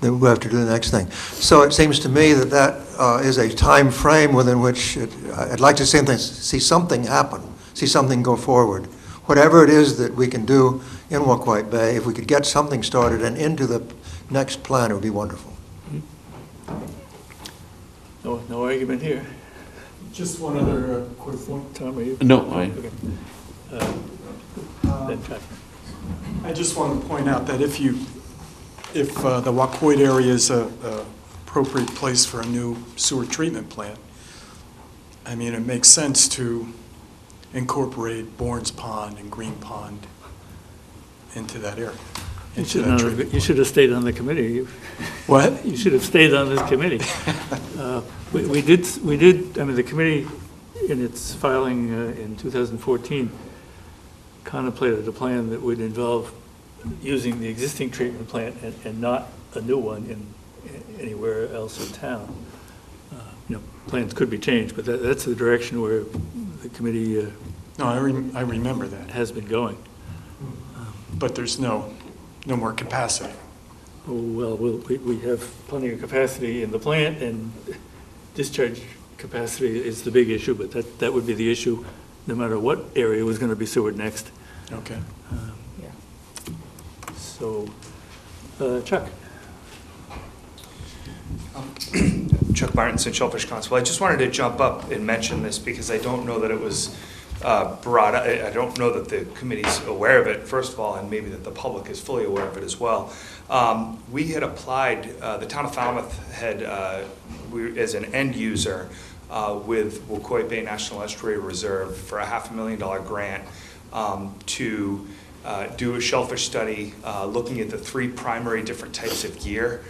Then we have to do the next thing. So it seems to me that is a time frame within which I'd like to see something happen see something go forward. Whatever it is that we can do in Waquoit Bay, if we could get something started and into the next plan, it would be wonderful. No argument here. Just one other quick point. Tom, are you? No, Okay. Then Chuck. I just want to point out that if the Waquoit area is a appropriate place for a new sewer treatment plant, I mean, it makes sense to incorporate Bourne's Pond and Green Pond into that area. You should have stayed on the committee. What? You should have stayed on this committee. We did, I mean, the committee, in its filing in 2014, contemplated a plan that would involve using the existing treatment plant and not a new one in anywhere else in town. Plans could be changed, but that's the direction where the committee No, I remember that, has been going. but there's no more capacity. Oh, well, we have plenty of capacity in the plant, and discharge capacity is the big issue, but that would be the issue no matter what area was going to be sewered next. Okay. So, Chuck? Chuck Martinson, Shellfish Constable. I just wanted to jump up and mention this because I don't know that it was brought up. I don't know that the committee's aware of it, first of all, and maybe that the public is fully aware of it as well. We had applied, the town of Falmouth had, as an end user with Waquoit Bay National Estuary Reserve for a $500,000 grant to do a shellfish study looking at the 3 primary different types of gear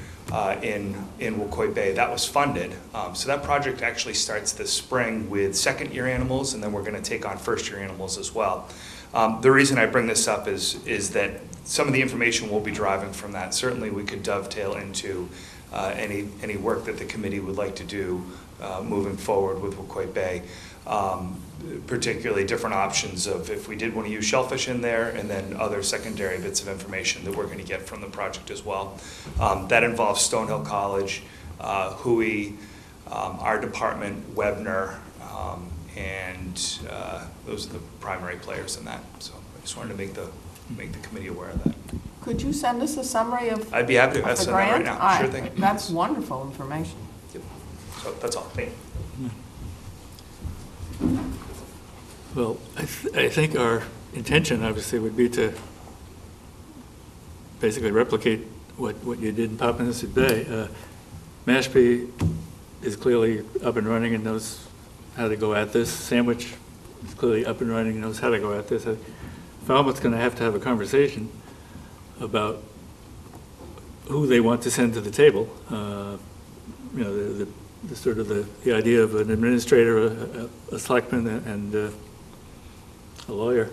in Waquoit Bay. That was funded. So that project actually starts this spring with second-year animals, and then we're going to take on first-year animals as well. The reason I bring this up is that some of the information we'll be deriving from that. Certainly we could dovetail into any work that the committee would like to do moving forward with Waquoit Bay. Particularly different options of if we did want to use shellfish in there, and then other secondary bits of information that we're going to get from the project as well. That involves Stonehill College, Hui, our department, Webner, and those are the primary players in that. So I just wanted to make the committee aware of that. Could you send us a summary of I'd be happy to the send that right grant? now. Sure thing. That's wonderful information. Yep. So that's all. Thank you. Well, I think our intention, obviously, would be to basically replicate what you did in Papaneset Bay. Mashpee is clearly up and running and knows how to go at this. Sandwich is clearly up and running and knows how to go at this. Falmouth's going to have a conversation about who they want to send to the table. The sort of the idea of an administrator, a selectman, and a lawyer,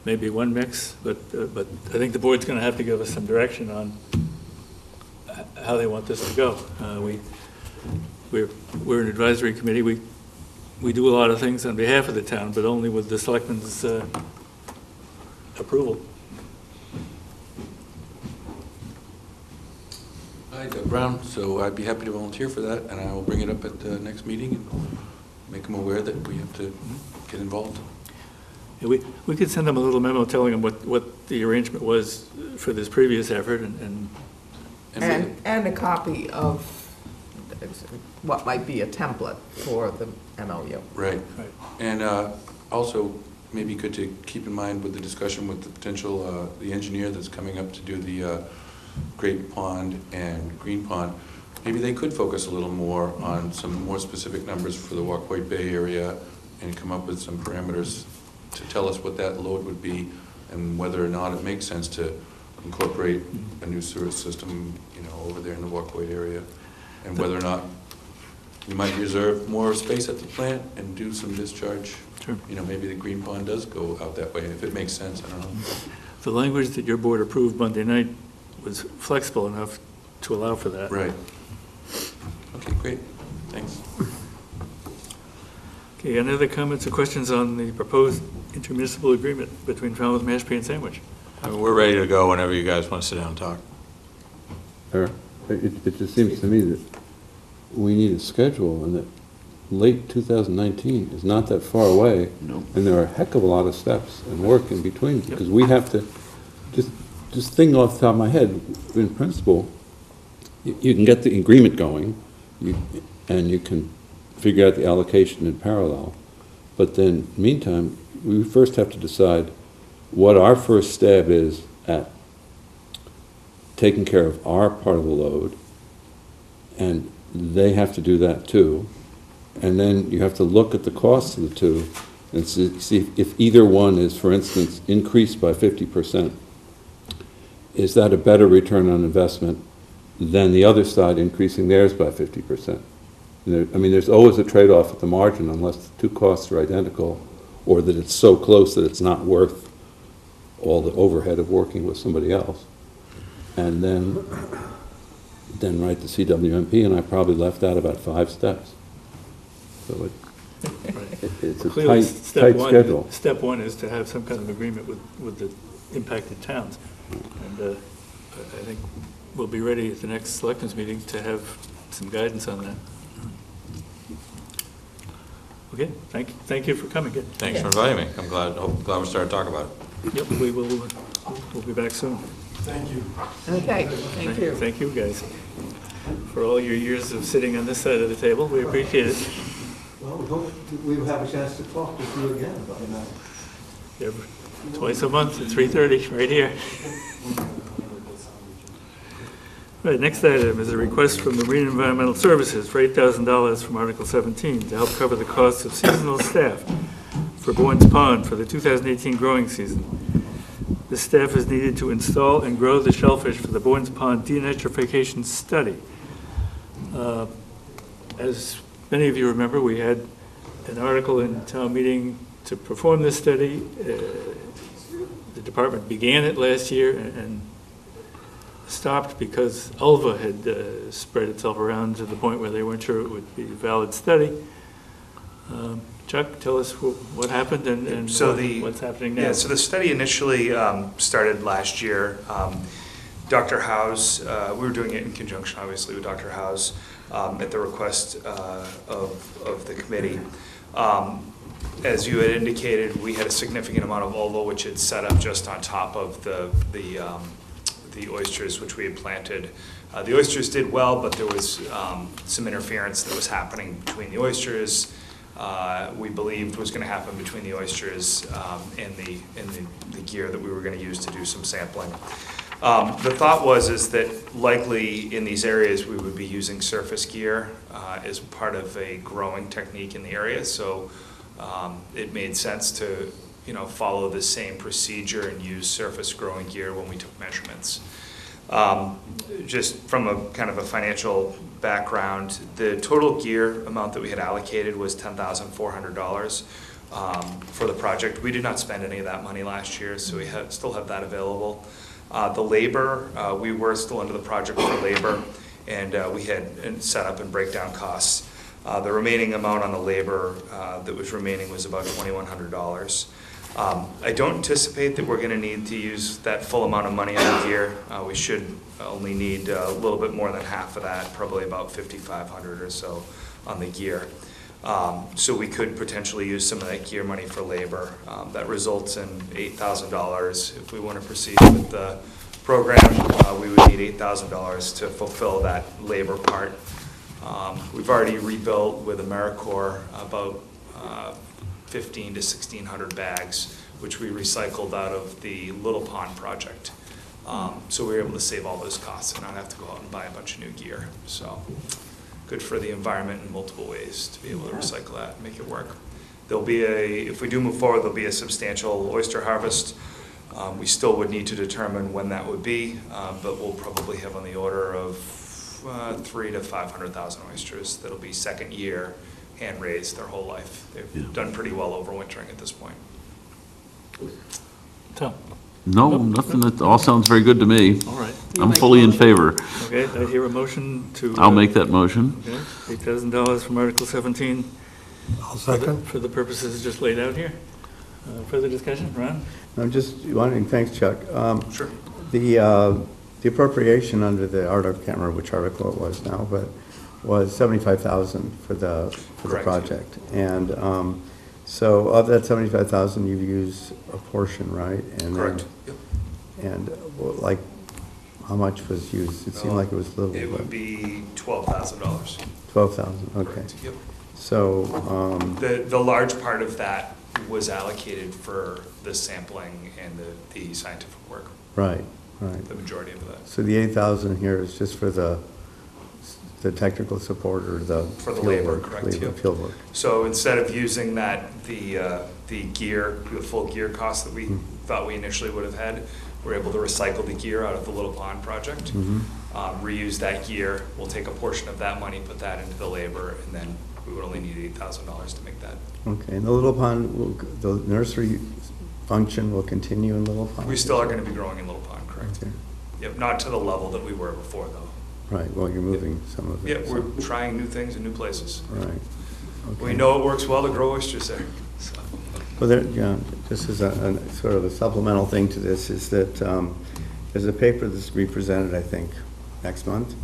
maybe one mix, but I think the board's going to have to give us some direction on how they want this to go. We're an advisory committee. We do a lot of things on behalf of the town, but only with the selectmen's approval. Hi, Doug Brown. So I'd be happy to volunteer for that, and I will bring it up at the next meeting and make them aware that we have to get involved. Yeah, we could send them a little memo telling them what the arrangement was for this previous effort and And a copy of what might be a template for the MOU. Right. Right. And also, maybe good to keep in mind with the discussion with the potential, the engineer that's coming up to do the Great Pond and Green Pond, maybe they could focus a little more on some more specific numbers for the Waquoit Bay area and come up with some parameters to tell us what that load would be and whether or not it makes sense to incorporate a new sewer system, over there in the Waquoit area, and whether or not we might reserve more space at the plant and do some discharge. Sure. Maybe the Green Pond does go out that way, if it makes sense, I don't know. the language that your board approved Monday night was flexible enough to allow for that. Right. Okay, great, thanks. Okay, any other comments or questions on the proposed intermunicipal agreement between Falmouth, Mashpee, and Sandwich? I mean, we're ready to go whenever you guys want to sit down and talk. It just seems to me that we need a schedule and that late 2019 is not that far away. No. And there are a heck of a lot of steps and work in between, because we have to, just think off the top of my head, in principle, you can get the agreement going, and you can figure out the allocation in parallel. But then, meantime, we first have to decide what our first stab is at taking care of our part of the load, and they have to do that too. And then you have to look at the costs of the two and see if either one is, for instance, increased by 50%. Is that a better return on investment than the other side increasing theirs by 50%? I mean, there's always a trade-off at the margin unless the two costs are identical, or that it's so close that it's not worth all the overhead of working with somebody else. And then write the CWMP, and I probably left out about 5 steps. So it's a Clearly, tight schedule. Step one is to have some kind of agreement with the impacted towns. And I think we'll be ready at the next selectmen's meeting to have some guidance on that. Okay, thank you for coming. Thanks for inviting me. I'm glad we started talking about it. Yep, we'll be back soon. Thank you. Okay, thank you. Thank you, guys, for all your years of sitting on this side of the table. We appreciate it. Well, we hope we will have a chance to talk with you again about that. Twice a month at 3:30, right here. Right, next item is a request from Marine Environmental Services for $8,000 from Article 17 to help cover the costs of seasonal staff for Boynes Pond for the 2018 growing season. The staff is needed to install and grow the shellfish for the Boynes Pond denitrification study. As many of you remember, we had an article in town meeting to perform this study. The department began it last year and stopped because ulva had spread itself around to the point where they weren't sure it would be a valid study. Chuck, tell us what happened and what's happening now. Yeah, so the study initially started last year. Dr. Howes, we were doing it in conjunction, obviously, with Dr. Howes at the request of the committee. As you had indicated, we had a significant amount of ulva which had set up just on top of the oysters which we had planted. The oysters did well, but there was some interference that was happening between the oysters. We believed was going to happen between the oysters and the gear that we were going to use to do some sampling. The thought is that likely in these areas we would be using surface gear as part of a growing technique in the area. So it made sense to follow the same procedure and use surface growing gear when we took measurements. Just from a kind of a financial background, the total gear amount that we had allocated was $10,400 for the project. We did not spend any of that money last year, so we still have that available. The labor, we were still under the project for labor, and we had set up and breakdown costs. The remaining amount on the labor that was remaining was about $2,100. I don't anticipate that we're going to need to use that full amount of money on the gear. We should only need a little bit more than half of that, probably about $5,500 or so on the gear. So we could potentially use some of that gear money for labor. That results in $8,000. If we want to proceed with the program, we would need $8,000 to fulfill that labor part. We've already rebuilt with AmeriCorps about 1,500 to 1,600 bags, which we recycled out of the Little Pond project. So we were able to save all those costs and not have to go out and buy a bunch of new gear. So good for the environment in multiple ways to be able to recycle that and make it work. There'll be if we do move forward, there'll be a substantial oyster harvest. We still would need to determine when that would be, but we'll probably have on the order of 300,000 to 500,000 oysters. That'll be second year, hand raised their whole life. They've done pretty well overwintering at this point. Tom? No, nothing, that all sounds very good to me. All right. I'm fully in favor. Okay, I hear a motion to... I'll make that motion. Okay, $8,000 from Article 17. I'll second. For the purposes just laid out here. Further discussion, Ron? I'm just wondering, thanks, Chuck. Sure. The appropriation under the article, I can't remember which article it was now, but was 75,000 for the Correct. project. And so of that 75,000, you've used a portion, right? And then- Correct. Yep. And like, how much was used? It seemed like it was little, It would but be $12,000. 12,000, okay. Yep. So, The large part of that was allocated for the sampling and the scientific work, right, right. the majority of that. So the 8,000 here is just for the technical support or the For the field labor, work, correct, labor, yep. field work. So instead of using the gear, the full gear cost that we thought we initially would have had, we're able to recycle the gear out of the Little Pond project, reuse that gear, we'll take a portion of that money, put that into the labor, and then we would only need $8,000 to make that. Okay, and the Little Pond, the nursery function will continue in Little Pond? We still are going to be growing in Little Pond, correct? Okay. Yep, not to the level that we were before, though. Right, well, you're moving some of it. Yep, we're trying new things in new places. Right. We okay. know it works well to grow oysters there. So, Well, there, yeah, just as a sort of a supplemental thing to this is that there's a paper that's to be presented, I think, next month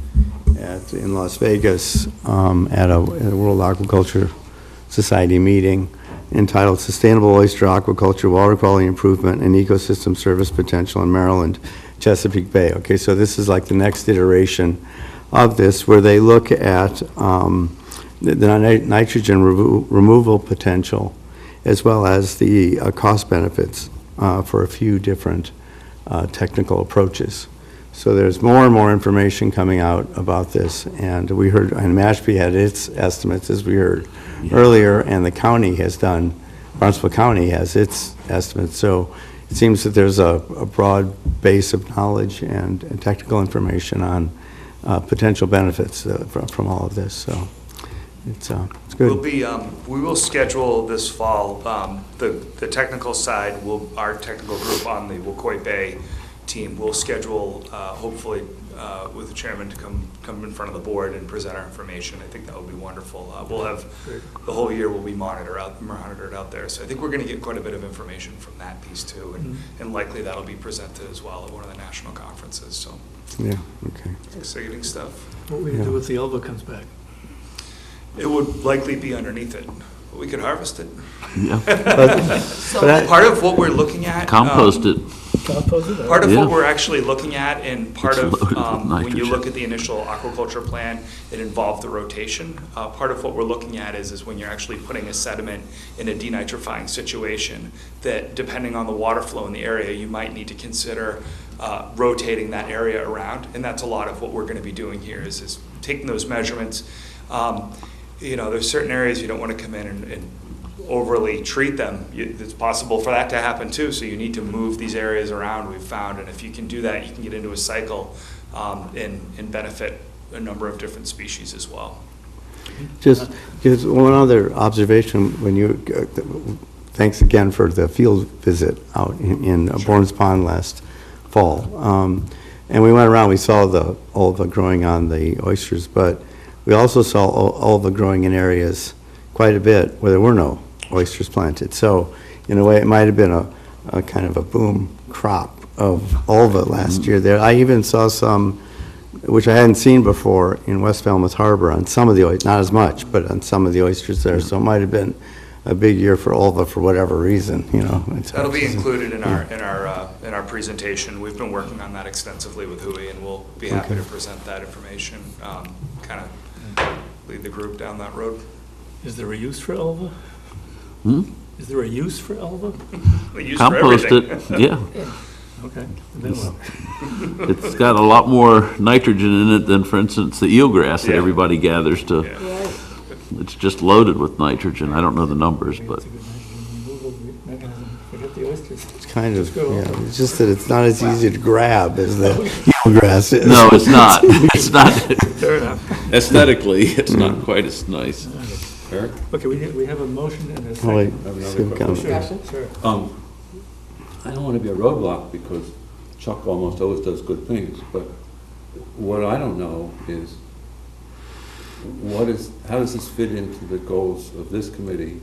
in Las Vegas at a World Aquaculture Society meeting entitled Sustainable Oyster Aquaculture, Water Quality Improvement and Ecosystem Service Potential in Maryland, Chesapeake Bay. Okay, so this is like the next iteration of this where they look at the nitrogen removal potential as well as the cost benefits for a few different technical approaches. So there's more and more information coming out about this, and we heard, and Mashpee had its estimates, as we heard earlier, and the county has done, Barnstable County has its estimates. So it seems that there's a broad base of knowledge and technical information on potential benefits from all of this, so it's good. we will schedule this fall, the technical side, our technical group on the Wacoit Bay team will schedule, hopefully, with the chairman to come in front of the board and present our information. I think that would be wonderful. We'll have, the whole year will be monitored out there. So I think we're going to get quite a bit of information from that piece too. And likely that'll be presented as well at one of the national conferences. So Yeah, okay. exciting stuff. What will you do if the Elva comes back? It would likely be underneath it. But we could harvest it. So Part of what we're looking at. Compost it. Compost it? Part of Yeah. what we're actually looking at, and part of, It's loaded with when you nitrogen. look at the initial aquaculture plan, it involved the rotation. Part of what we're looking at is when you're actually putting a sediment in a denitrifying situation, that depending on the water flow in the area, you might need to consider rotating that area around. And that's a lot of what we're going to be doing here is taking those measurements. There's certain areas you don't want to come in and overly treat them. It's possible for that to happen too, so you need to move these areas around, we've found, and if you can do that, you can get into a cycle and benefit a number of different species as well. Just one other observation, thanks again for the field visit out in Bournes Pond last fall. And we went around, we saw the ulva growing on the oysters, but we also saw ulva growing in areas quite a bit where there were no oysters planted. So in a way, it might have been a kind of a boom crop of ulva last year there. I even saw some, which I hadn't seen before, in West Falmouth Harbor on some of the oysters, not as much, but on some of the oysters there. So it might have been a big year for ulva for whatever reason, That'll be included in our presentation. We've been working on that extensively with Hui, and we'll be happy to present that information, kind of lead the group down that road. Is there a use for Elva? Is there a use for Elva? We use for Compost everything. it, yeah. Okay. Then well. It's got a lot more nitrogen in it than, for instance, the eelgrass that Yeah. everybody gathers to. Yeah. It's just loaded with nitrogen. I don't know the numbers, but It's a good nitrogen removal mechanism. Forget the oysters. It's kind of, Just go. yeah, it's just that it's not as easy to grab as the eelgrass is. no, it's not. It's not. Fair enough. Aesthetically, it's not quite as nice. Eric? Okay, we have a motion and a Oh, wait, second. I have another see what question. comes. Sure, sure. I don't want to be a roadblock because Chuck almost always does good things, but what I don't know is how does this fit into the goals of this committee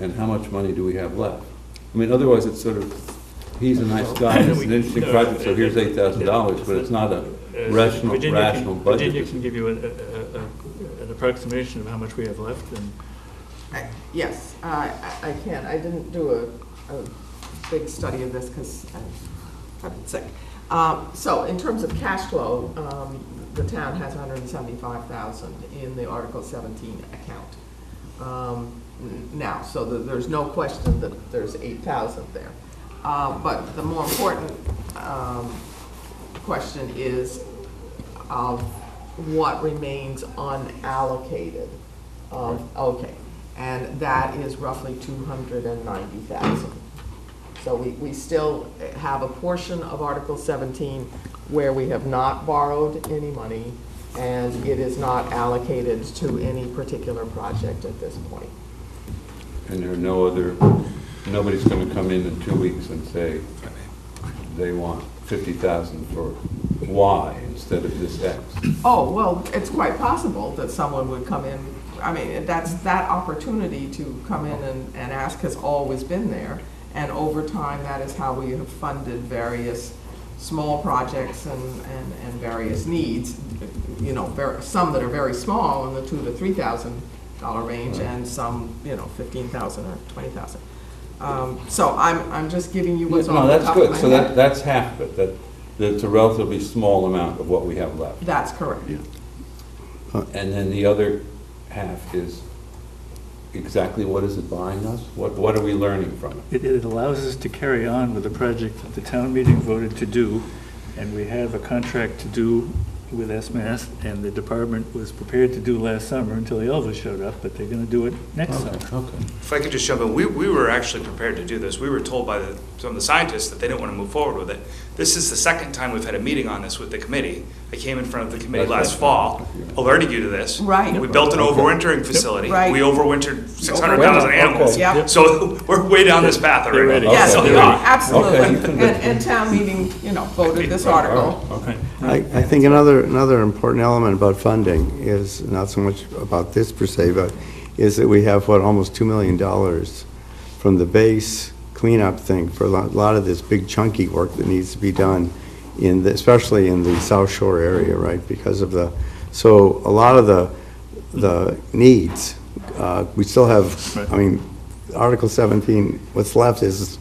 and how much money do we have left? I mean, otherwise it's sort of, he's a nice guy, it's an interesting project, so here's $8,000, but it's not a rational Virginia budget. can give you an approximation of how much we have left? And Yes, I can. I didn't do a big study of this because I've been sick. So in terms of cash flow, the town has 175,000 in the Article 17 account. Now, so there's no question that there's 8,000 there. But the more important question is of what remains unallocated. Okay, and that is roughly 290,000. So we still have a portion of Article 17 where we have not borrowed any money, and it is not allocated to any particular project at this point. And there are nobody's going to come in 2 weeks and say they want 50,000 for Y instead of this X. Oh, well, it's quite possible that someone would come in. I mean, that opportunity to come in and ask has always been there. And over time, that is how we have funded various small projects and various needs. You know, some that are very small in the $2,000 to $3,000 range, and some, you know, 15,000 or 20,000. So I'm just giving you what's on the top of my head. No, that's good. So that's half of it. That's a relatively small amount of what we have left. That's correct. And then the other half is exactly what is it buying us? What are we learning from it? it allows us to carry on with the project that the town meeting voted to do, and we have a contract to do with SMAS, and the department was prepared to do last summer until Elva showed up, but they're going to do it next summer. Okay. If I could just jump in, we were actually prepared to do this. We were told by some of the scientists that they didn't want to move forward with it. This is the second time we've had a meeting on this with the committee. I came in front of the committee last fall, alerting you to this. Right. We built an overwintering facility. Right. We overwintered 600,000 animals. Yep. So we're way down this path They're already. ready. Yes, So, we are, absolutely. Okay, you can do- And town meeting, you know, voted this article. Okay. I think another important element about funding is not so much about this per se, but is that we have, almost $2 million from the base cleanup thing for a lot of this big chunky work that needs to be done especially in the South Shore area, right? Because of so a lot of the needs, we still have, I mean, Article 17, what's left is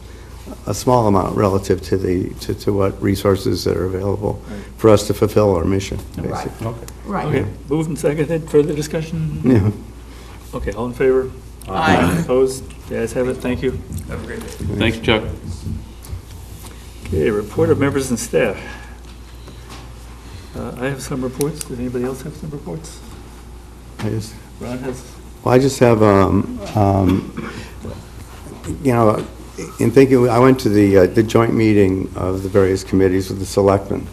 a small amount relative to what resources that are available for us to fulfill our mission, Right. basically. Right. Okay, moved and seconded, further discussion? Yeah. Okay, all in favor? Aye. Opposed? The ayes have it, thank you. Have a great day. Thanks, Chuck. Okay, report of members and staff. I have some reports. Does anybody else have some reports? Ron has? Well, I just have, you know, in thinking, I went to the joint meeting of the various committees with the selectmen.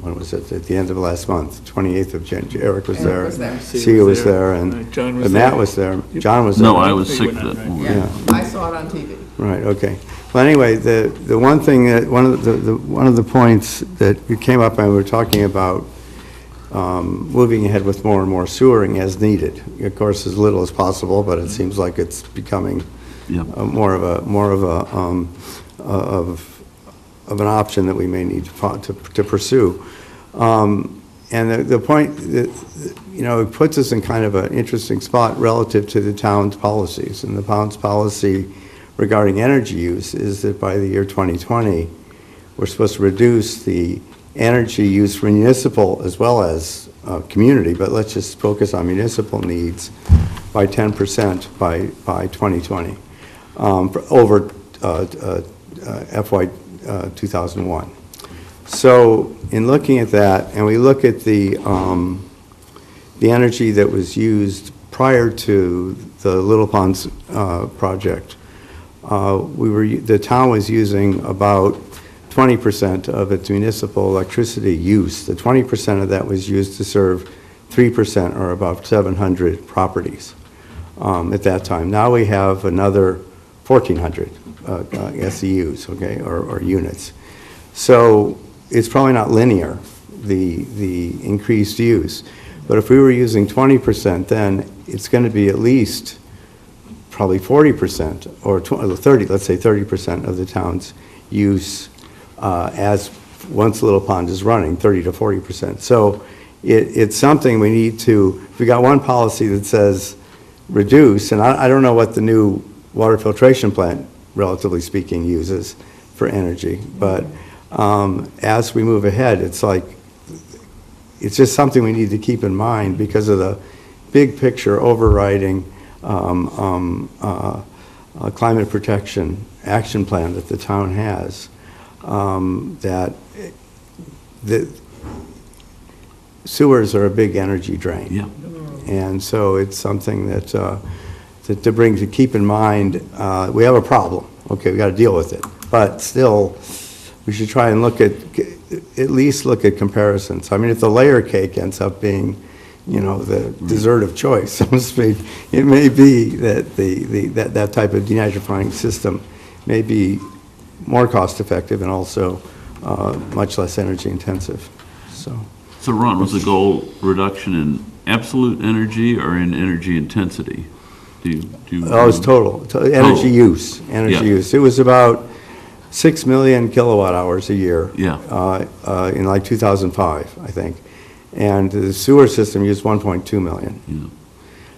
When was it? At the end of last month, 28th of January. Eric was there. Sia was there, and John was Matt there. was there. John was there. No, I was They sick went on, that right. morning. Yeah, I saw it on TV. Right, okay. Well, anyway, the one thing that, one of the points that came up, and we were talking about moving ahead with more and more sewering as needed. Of course, as little as possible, but it seems like it's becoming more of an option that we may need to pursue. And the point that, you know, it puts us in kind of an interesting spot relative to the town's policies. And the town's policy regarding energy use is that by the year 2020, we're supposed to reduce the energy use for municipal as well as community, but let's just focus on municipal needs by 10% by 2020 over FY 2001. So in looking at that, and we look at the energy that was used prior to the Little Ponds project, the town was using about 20% of its municipal electricity use. The 20% of that was used to serve 3%, or about 700 properties at that time. Now we have another 1,400 SEUs, okay, or units. So it's probably not linear, the increased use. But if we were using 20%, then it's going to be at least probably 40% or 30, let's say 30% of the town's use as once Little Pond is running, 30 to 40%. So it's something we need to, if we got one policy that says reduce, and I don't know what the new water filtration plant, relatively speaking, uses for energy, but as we move ahead, it's like, it's just something we need to keep in mind because of the big picture overriding climate protection action plan that the town has, that the sewers are a big energy drain. Yeah. And so it's something that, to keep in mind, we have a problem, okay, we gotta deal with it. But still, we should try and at least look at comparisons. I mean, if the layer cake ends up being, the dessert of choice, so to speak, it may be that that type of denitrifying system may be more cost-effective and also much less energy intensive, so. So Ron, was the goal reduction in absolute energy or in energy intensity? Oh, it's total, energy use, Yeah. use. It was about 6 million kilowatt hours a year. Yeah. In like 2005, I think. And the sewer system used 1.2 million. Yeah.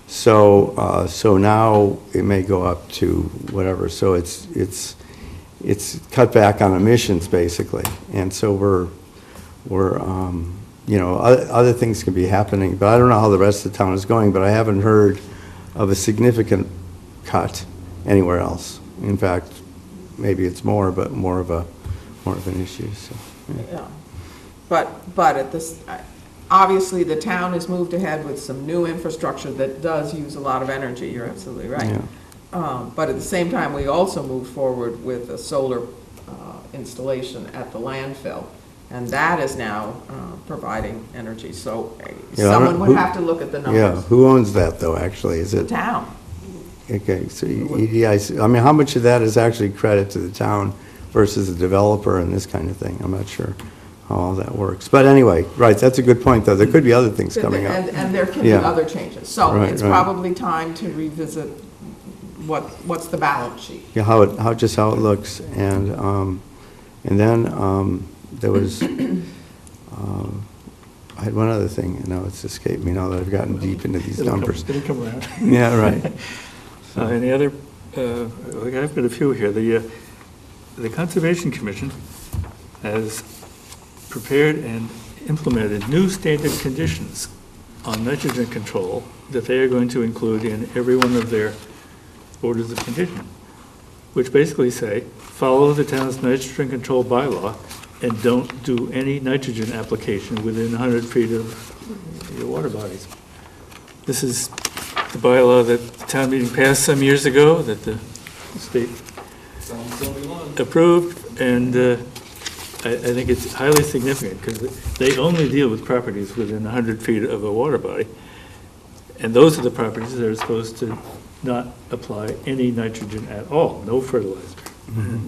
So now it may go up to whatever, so it's cut back on emissions, basically. And so we're other things can be happening, but I don't know how the rest of the town is going, but I haven't heard of a significant cut anywhere else. In fact, maybe it's more, but more of an issue, so. Yeah. But at this, obviously, the town has moved ahead with some new infrastructure that does use a lot of energy, you're absolutely right. Yeah. But at the same time, we also moved forward with a solar installation at the landfill, and that is now providing energy, so Yeah, someone would who- have to look at the Yeah, numbers. who owns that, though, actually? Is The it, town. okay, so EDIC, I mean, how much of that is actually credit to the town versus the developer and this kind of thing? I'm not sure how all that works. But anyway, right, that's a good point, though. There could be other things coming up. And there can be Yeah. other changes, so Right, it's right. probably time to revisit what's the balance sheet. Yeah, how it looks, and then there was, I had one other thing, and now it's escaped me now that I've gotten deep into these numbers. It'll come around. Yeah, right. Any other, I've got a few here. The Conservation Commission has prepared and implemented new standard conditions on nitrogen control that they are going to include in every one of their orders of condition, which basically say, follow the town's nitrogen control bylaw and don't do any nitrogen application within 100 feet of your water bodies. This is the bylaw that the town meeting passed some years ago that the state approved, and I think it's highly significant because they only deal with properties within 100 feet of a water body. And those are the properties that are supposed to not apply any nitrogen at all, no fertilizer.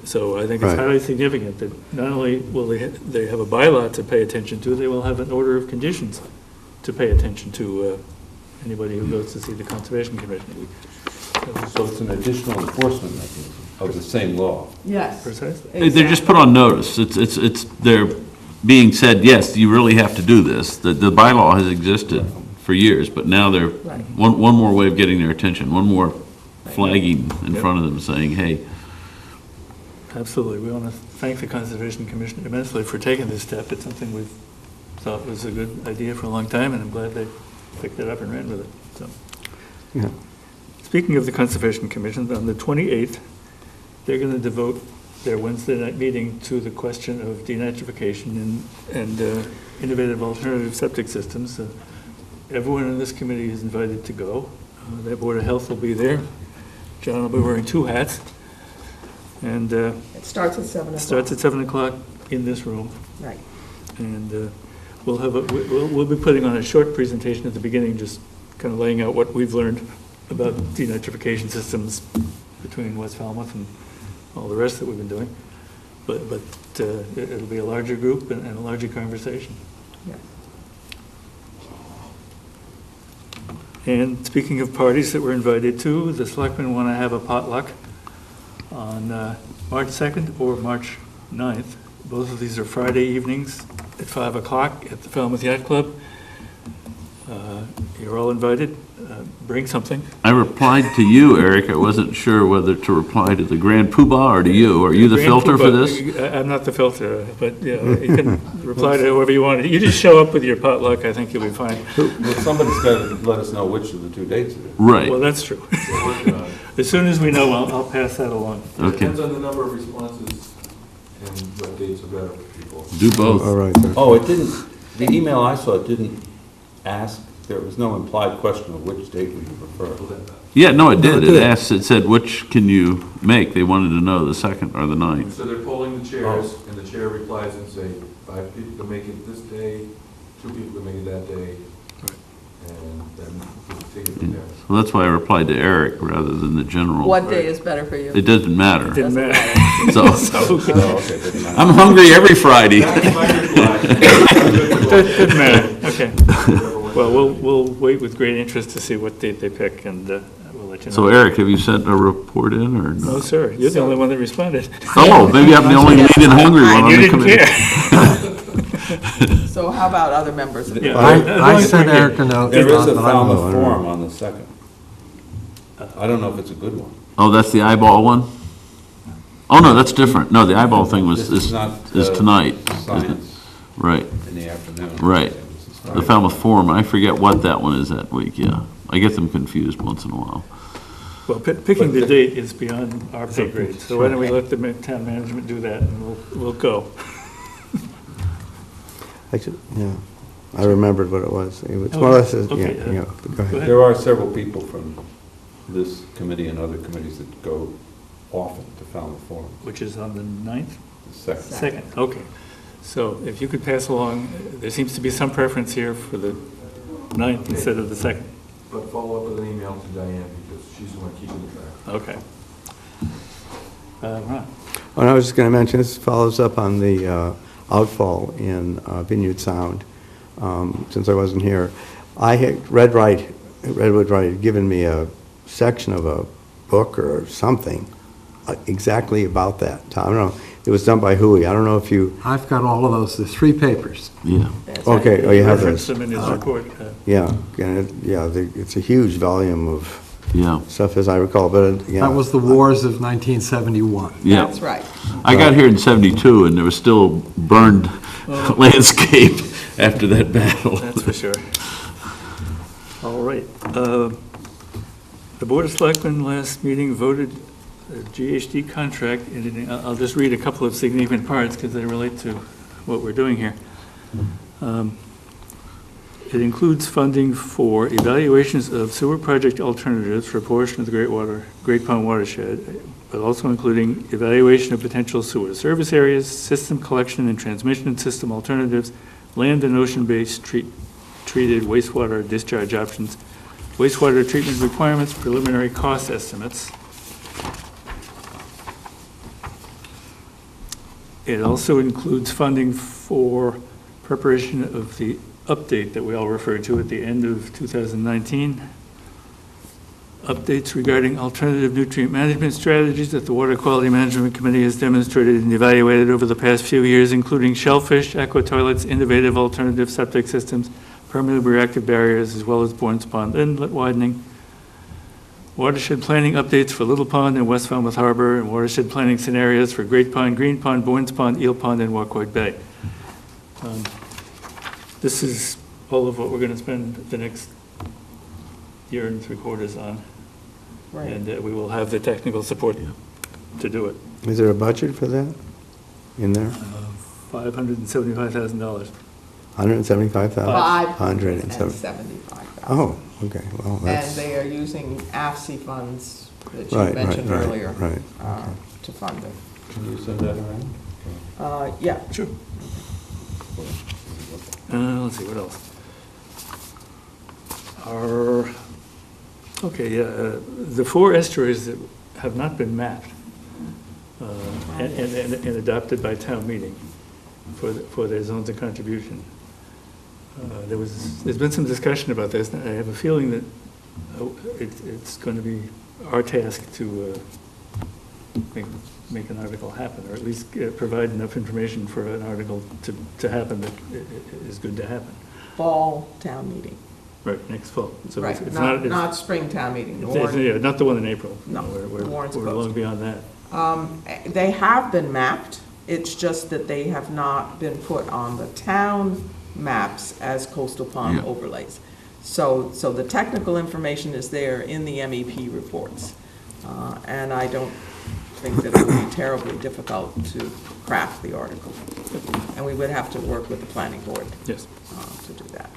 So I think it's Right. highly significant that not only will they have a bylaw to pay attention to, they will have an order of conditions to pay attention to anybody who goes to see the Conservation Commission. So it's an additional enforcement mechanism of the same law. Yes. Precisely. They're just put on notice. They're being said, yes, you really have to do this. The bylaw has existed for years, but now they're, Right. one more way of getting their attention, one more flagging in front of them saying, hey, Absolutely. We want to thank the Conservation Commission immensely for taking this step. It's something we've thought was a good idea for a long time, and I'm glad they picked it up and ran with it. So, Yeah. speaking of the Conservation Commission, on the 28th, they're going to devote their Wednesday night meeting to the question of denitrification and innovative alternative septic systems. Everyone in this committee is invited to go. The Board of Health will be there. John will be wearing two hats. And It starts at 7 o'clock. starts at 7 o'clock in this room. Right. And we'll be putting on a short presentation at the beginning, just kind of laying out what we've learned about denitrification systems between West Falmouth and all the rest that we've been doing. But it'll be a larger group and a larger conversation. Yeah. And speaking of parties that we're invited to, the selectmen want to have a potluck on March 2nd or March 9th. Both of these are Friday evenings at 5 o'clock at the Falmouth Yacht Club. You're all invited. Bring something. I replied to you, Eric. I wasn't sure whether to reply to the Grand Poobah or to you. Are you the Grand filter for Poobah, this? I'm not the filter, but yeah, you can reply to whoever you want. You just show up with your potluck, I think you'll be fine. Well, somebody's got to let us know which of the 2 dates it is. Right. Well, that's true. As soon as we know, I'll pass that along. Okay. Depends on the number of responses and what dates are better for people. Do both. All right. Oh, it didn't, the email I saw didn't ask, there was no implied question of which date would you prefer. Yeah, no, it did. It asked, it said, which can you make? They wanted to know the 2nd or the 9th. So they're polling the chairs, and the chair replies and say, 5 people can make it this day, 2 people can make it that day, and then we'll take it from there. So that's why I replied to Eric rather than the general. What day is better for you? It doesn't matter. Didn't matter. So, Okay. I'm hungry every Friday. That's my reply. Doesn't matter, okay. Well, we'll wait with great interest to see what date they pick, and we'll let you know. So Eric, have you sent a report in or No, no? sir, you're the only one that responded. Oh, maybe I'm the only meat and hungry one And on you the didn't committee. care. So how about other members of the? Yeah, I sent Eric a note. There is a but I don't know. Falmouth forum on the 2nd. I don't know if it's a good one. Oh, that's the eyeball one? Oh, no, that's different. No, the eyeball thing was, This is not, tonight. isn't it? Science Right, in the afternoon. Right. This is the Friday. Falmouth Forum. I forget what that one is that week, yeah. I get them confused once in a while. Well, picking the date is beyond our pay grade, so why don't we let the town management do that, and we'll go. Actually, yeah, I remembered what it was. It's more or less, yeah, Okay, yeah, go ahead. ahead. There are several people from this committee and other committees that go often to Falmouth Forum. Which is on the 9th? The 2nd. Second, okay. So if you could pass along, there seems to be some preference here for the 9th instead of the 2nd. But follow up with an email to Diane, because she's the one keeping the track. Okay. Ron? Oh, and I was just going to mention, this follows up on the outfall in Vineyard Sound, since I wasn't here. I had, Redwood Wright had given me a section of a book or something exactly about that. I don't know, it was done by Huey. I don't know if you, I've got all of those, there's 3 papers. Yeah. okay, oh, you have Reference those. them in his report. Yeah, it's a huge volume of Yeah, stuff, as I recall, but, yeah. That was the wars of 1971. yeah. That's right. I got here in 72 and there was still burned landscape after that battle. That's for sure. All right. The Board of Selectmen last meeting voted a GHD contract, and I'll just read a couple of significant parts because they relate to what we're doing here. It includes funding for evaluations of sewer project alternatives for a portion of the Great Pond watershed, but also including evaluation of potential sewer service areas, system collection and transmission system alternatives, land and ocean-based treated wastewater discharge options, wastewater treatment requirements, preliminary cost estimates. It also includes funding for preparation of the update that we all referred to at the end of 2019. Updates regarding alternative nutrient management strategies that the Water Quality Management Committee has demonstrated and evaluated over the past few years, including shellfish, aqua toilets, innovative alternative septic systems, permeable reactive barriers, as well as Bourne's Pond inlet widening. Watershed planning updates for Little Pond and West Falmouth Harbor, and watershed planning scenarios for Great Pond, Green Pond, Bourne's Pond, Eel Pond, and Wacoit Bay. This is all of what we're going to spend the next year and 3/4 on. Right. And we will have the technical support to do it. Is there a budget for that in there? $575,000. 175,000? 575,000. Oh, okay, well, And that's, they are using AFSI funds that you right, mentioned right, earlier. right, To fund it. Can you send that around? Yeah. Sure. Let's see, what else? The 4 estuaries that have not been mapped and adopted by town meeting for their zones of contribution. There's been some discussion about this, and I have a feeling that it's going to be our task to make an article happen, or at least provide enough information for an article to happen that is good to happen. Fall town meeting. Right, next fall. So Right, it's not, it's- not Springtown meeting. yeah, not the one in April. No, We're warrant's long closed. beyond that. They have been mapped, it's just that they have not been put on the town maps as coastal pond Yeah. overlays. So the technical information is there in the MEP reports. And I don't think that it would be terribly difficult to craft the article. And we would have to work with the planning board Yes. to do that.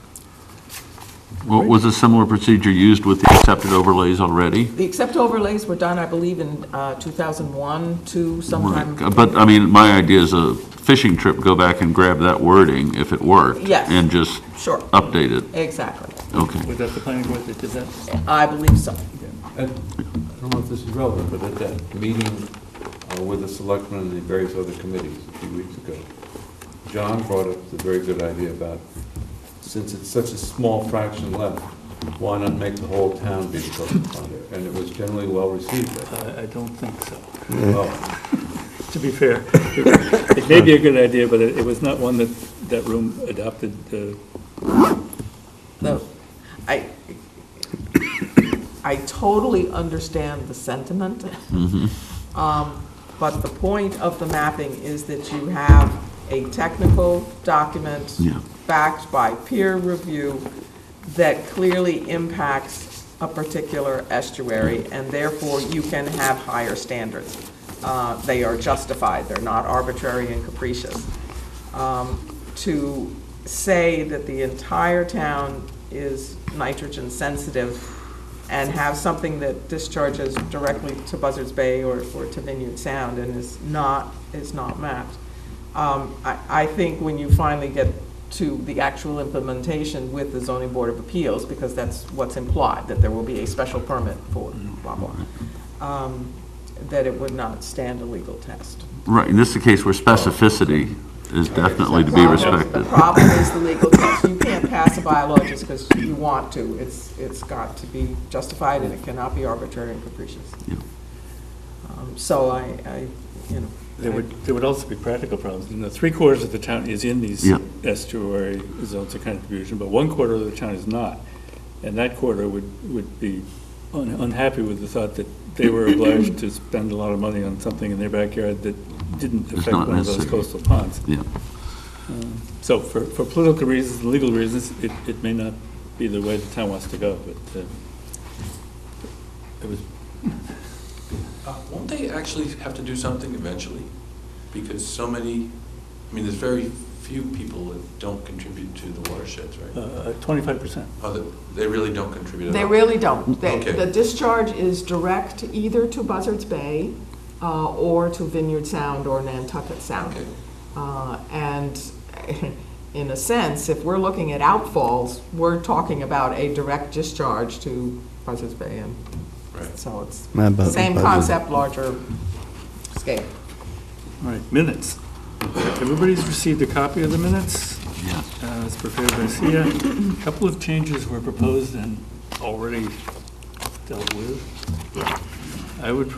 Well, was a similar procedure used with the accepted overlays already? The accept overlays were done, I believe, in 2001, 2, sometime. Right. But, I mean, my idea is a fishing trip, go back and grab that wording if it worked. Yes. And just Sure, update it. exactly. Okay. Was that the planning board that did that? I believe so. I don't know if this is relevant, but at that meeting with the selectmen and the various other committees a few weeks ago, John brought up the very good idea about, since it's such a small fraction left, why not make the whole town be the coastal pond? And it was generally well received. I don't think so. Oh, To be fair, it may be a good idea, but it was not one that room adopted. No, I totally understand the sentiment. But the point of the mapping is that you have a technical document Yeah. backed by peer review that clearly impacts a particular estuary, and therefore you can have higher standards. They are justified, they're not arbitrary and capricious. To say that the entire town is nitrogen sensitive and have something that discharges directly to Buzzards Bay or to Vineyard Sound and is not mapped. I think when you finally get to the actual implementation with the zoning board of appeals, because that's what's implied, that there will be a special permit for blah, blah, that it would not stand a legal test. Right, and this is a case where specificity is definitely to be respected. The problem is the legal test. You can't pass a bylaw just because you want to. It's got to be justified, and it cannot be arbitrary and capricious. Yeah. So I, you know. There would also be practical problems. You know, 3/4 of the town is in these Yeah. estuary zones of contribution, but 1/4 of the town is not. And that quarter would be unhappy with the thought that they were obliged to spend a lot of money on something in their backyard that didn't It's affect not one of those necessary. coastal ponds. Yeah. So for political reasons, and legal reasons, it may not be the way the town wants to go, but it was, Won't they actually have to do something eventually? Because so many, I mean, there's very few people that don't contribute to the watersheds, right? 25%. Oh, they really don't contribute at all? They really don't. Okay. The discharge is direct either to Buzzards Bay or to Vineyard Sound or Nantucket Sound. Okay. And in a sense, if we're looking at outfalls, we're talking about a direct discharge to Buzzards Bay. And Right. so it's Not about same Buzzards. concept, larger scale. All right, minutes. Everybody's received a copy of the minutes? Yes. As prepared by Sia. A couple of changes were proposed and already dealt with. I would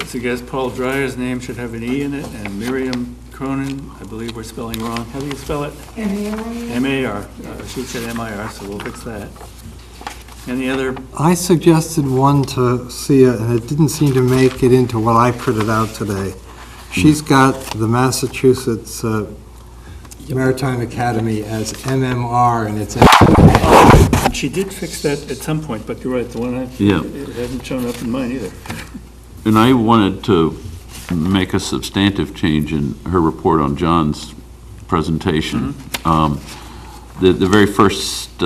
suggest Paul Dreyer's name should have an E in it, and Miriam Cronin, I believe we're spelling wrong. How do you spell it? M-A-R. M-A-R. She said M-I-R, so we'll fix that. Any other? I suggested one to Sia, and it didn't seem to make it into what I printed out today. She's got the Massachusetts Maritime Academy as MMR, and it's She did fix that at some point, but you're right, the one Yeah. it hasn't shown up in mine either. And I wanted to make a substantive change in her report on John's presentation. The very first,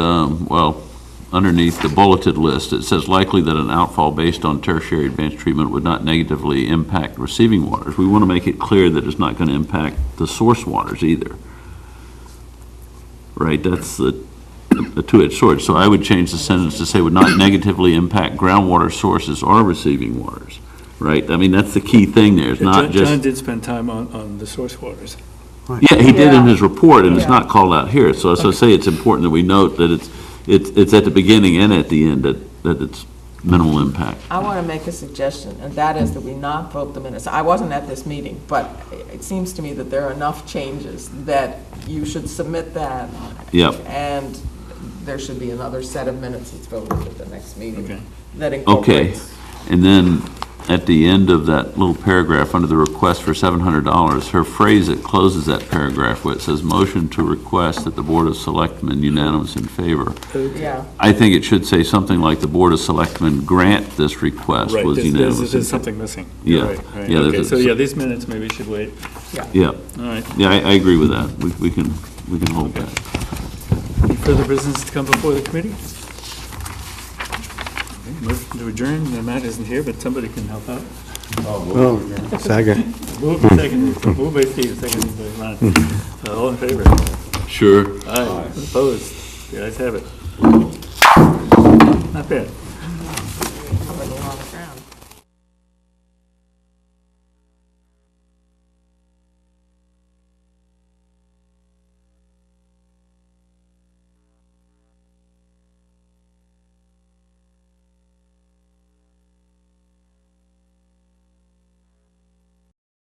underneath the bulleted list, it says likely that an outfall based on tertiary advanced treatment would not negatively impact receiving waters. We want to make it clear that it's not going to impact the source waters either. Right, that's the two-edged sword. So I would change the sentence to say would not negatively impact groundwater sources or receiving waters. Right, I mean, that's the key thing there. It's not just. John did spend time on the source waters. Yeah, he did in Yeah. his report, and it's Yeah. not called out here. So say it's important that we note that it's at the beginning and at the end that it's minimal impact. I want to make a suggestion, and that is that we not vote the minutes. I wasn't at this meeting, but it seems to me that there are enough changes that you should submit that. Yep. And there should be another set of minutes that's voted at the next meeting Okay. that Okay, incorporates. and then at the end of that little paragraph, under the request for $700, her phrase that closes that paragraph, where it says, "Motion to request that the Board of Selectmen unanimous in favor." Yeah, I think it should say something like, "The Board of Selectmen grant this request Right, was there's unanimous." there's something missing. Yeah. Right, right. Yeah, Okay, there's so a- yeah, these minutes maybe should wait. Yeah, All right. yeah, I agree with that. We can hold that. Any further business to come before the committee? Okay, motion to adjourn. Matt isn't here, but somebody can help out. Oh, second. Move by second, move by Steve, second by Ron. All in favor? Sure. Aye. Opposed? The ayes have it. Not bad. covered a lot of ground.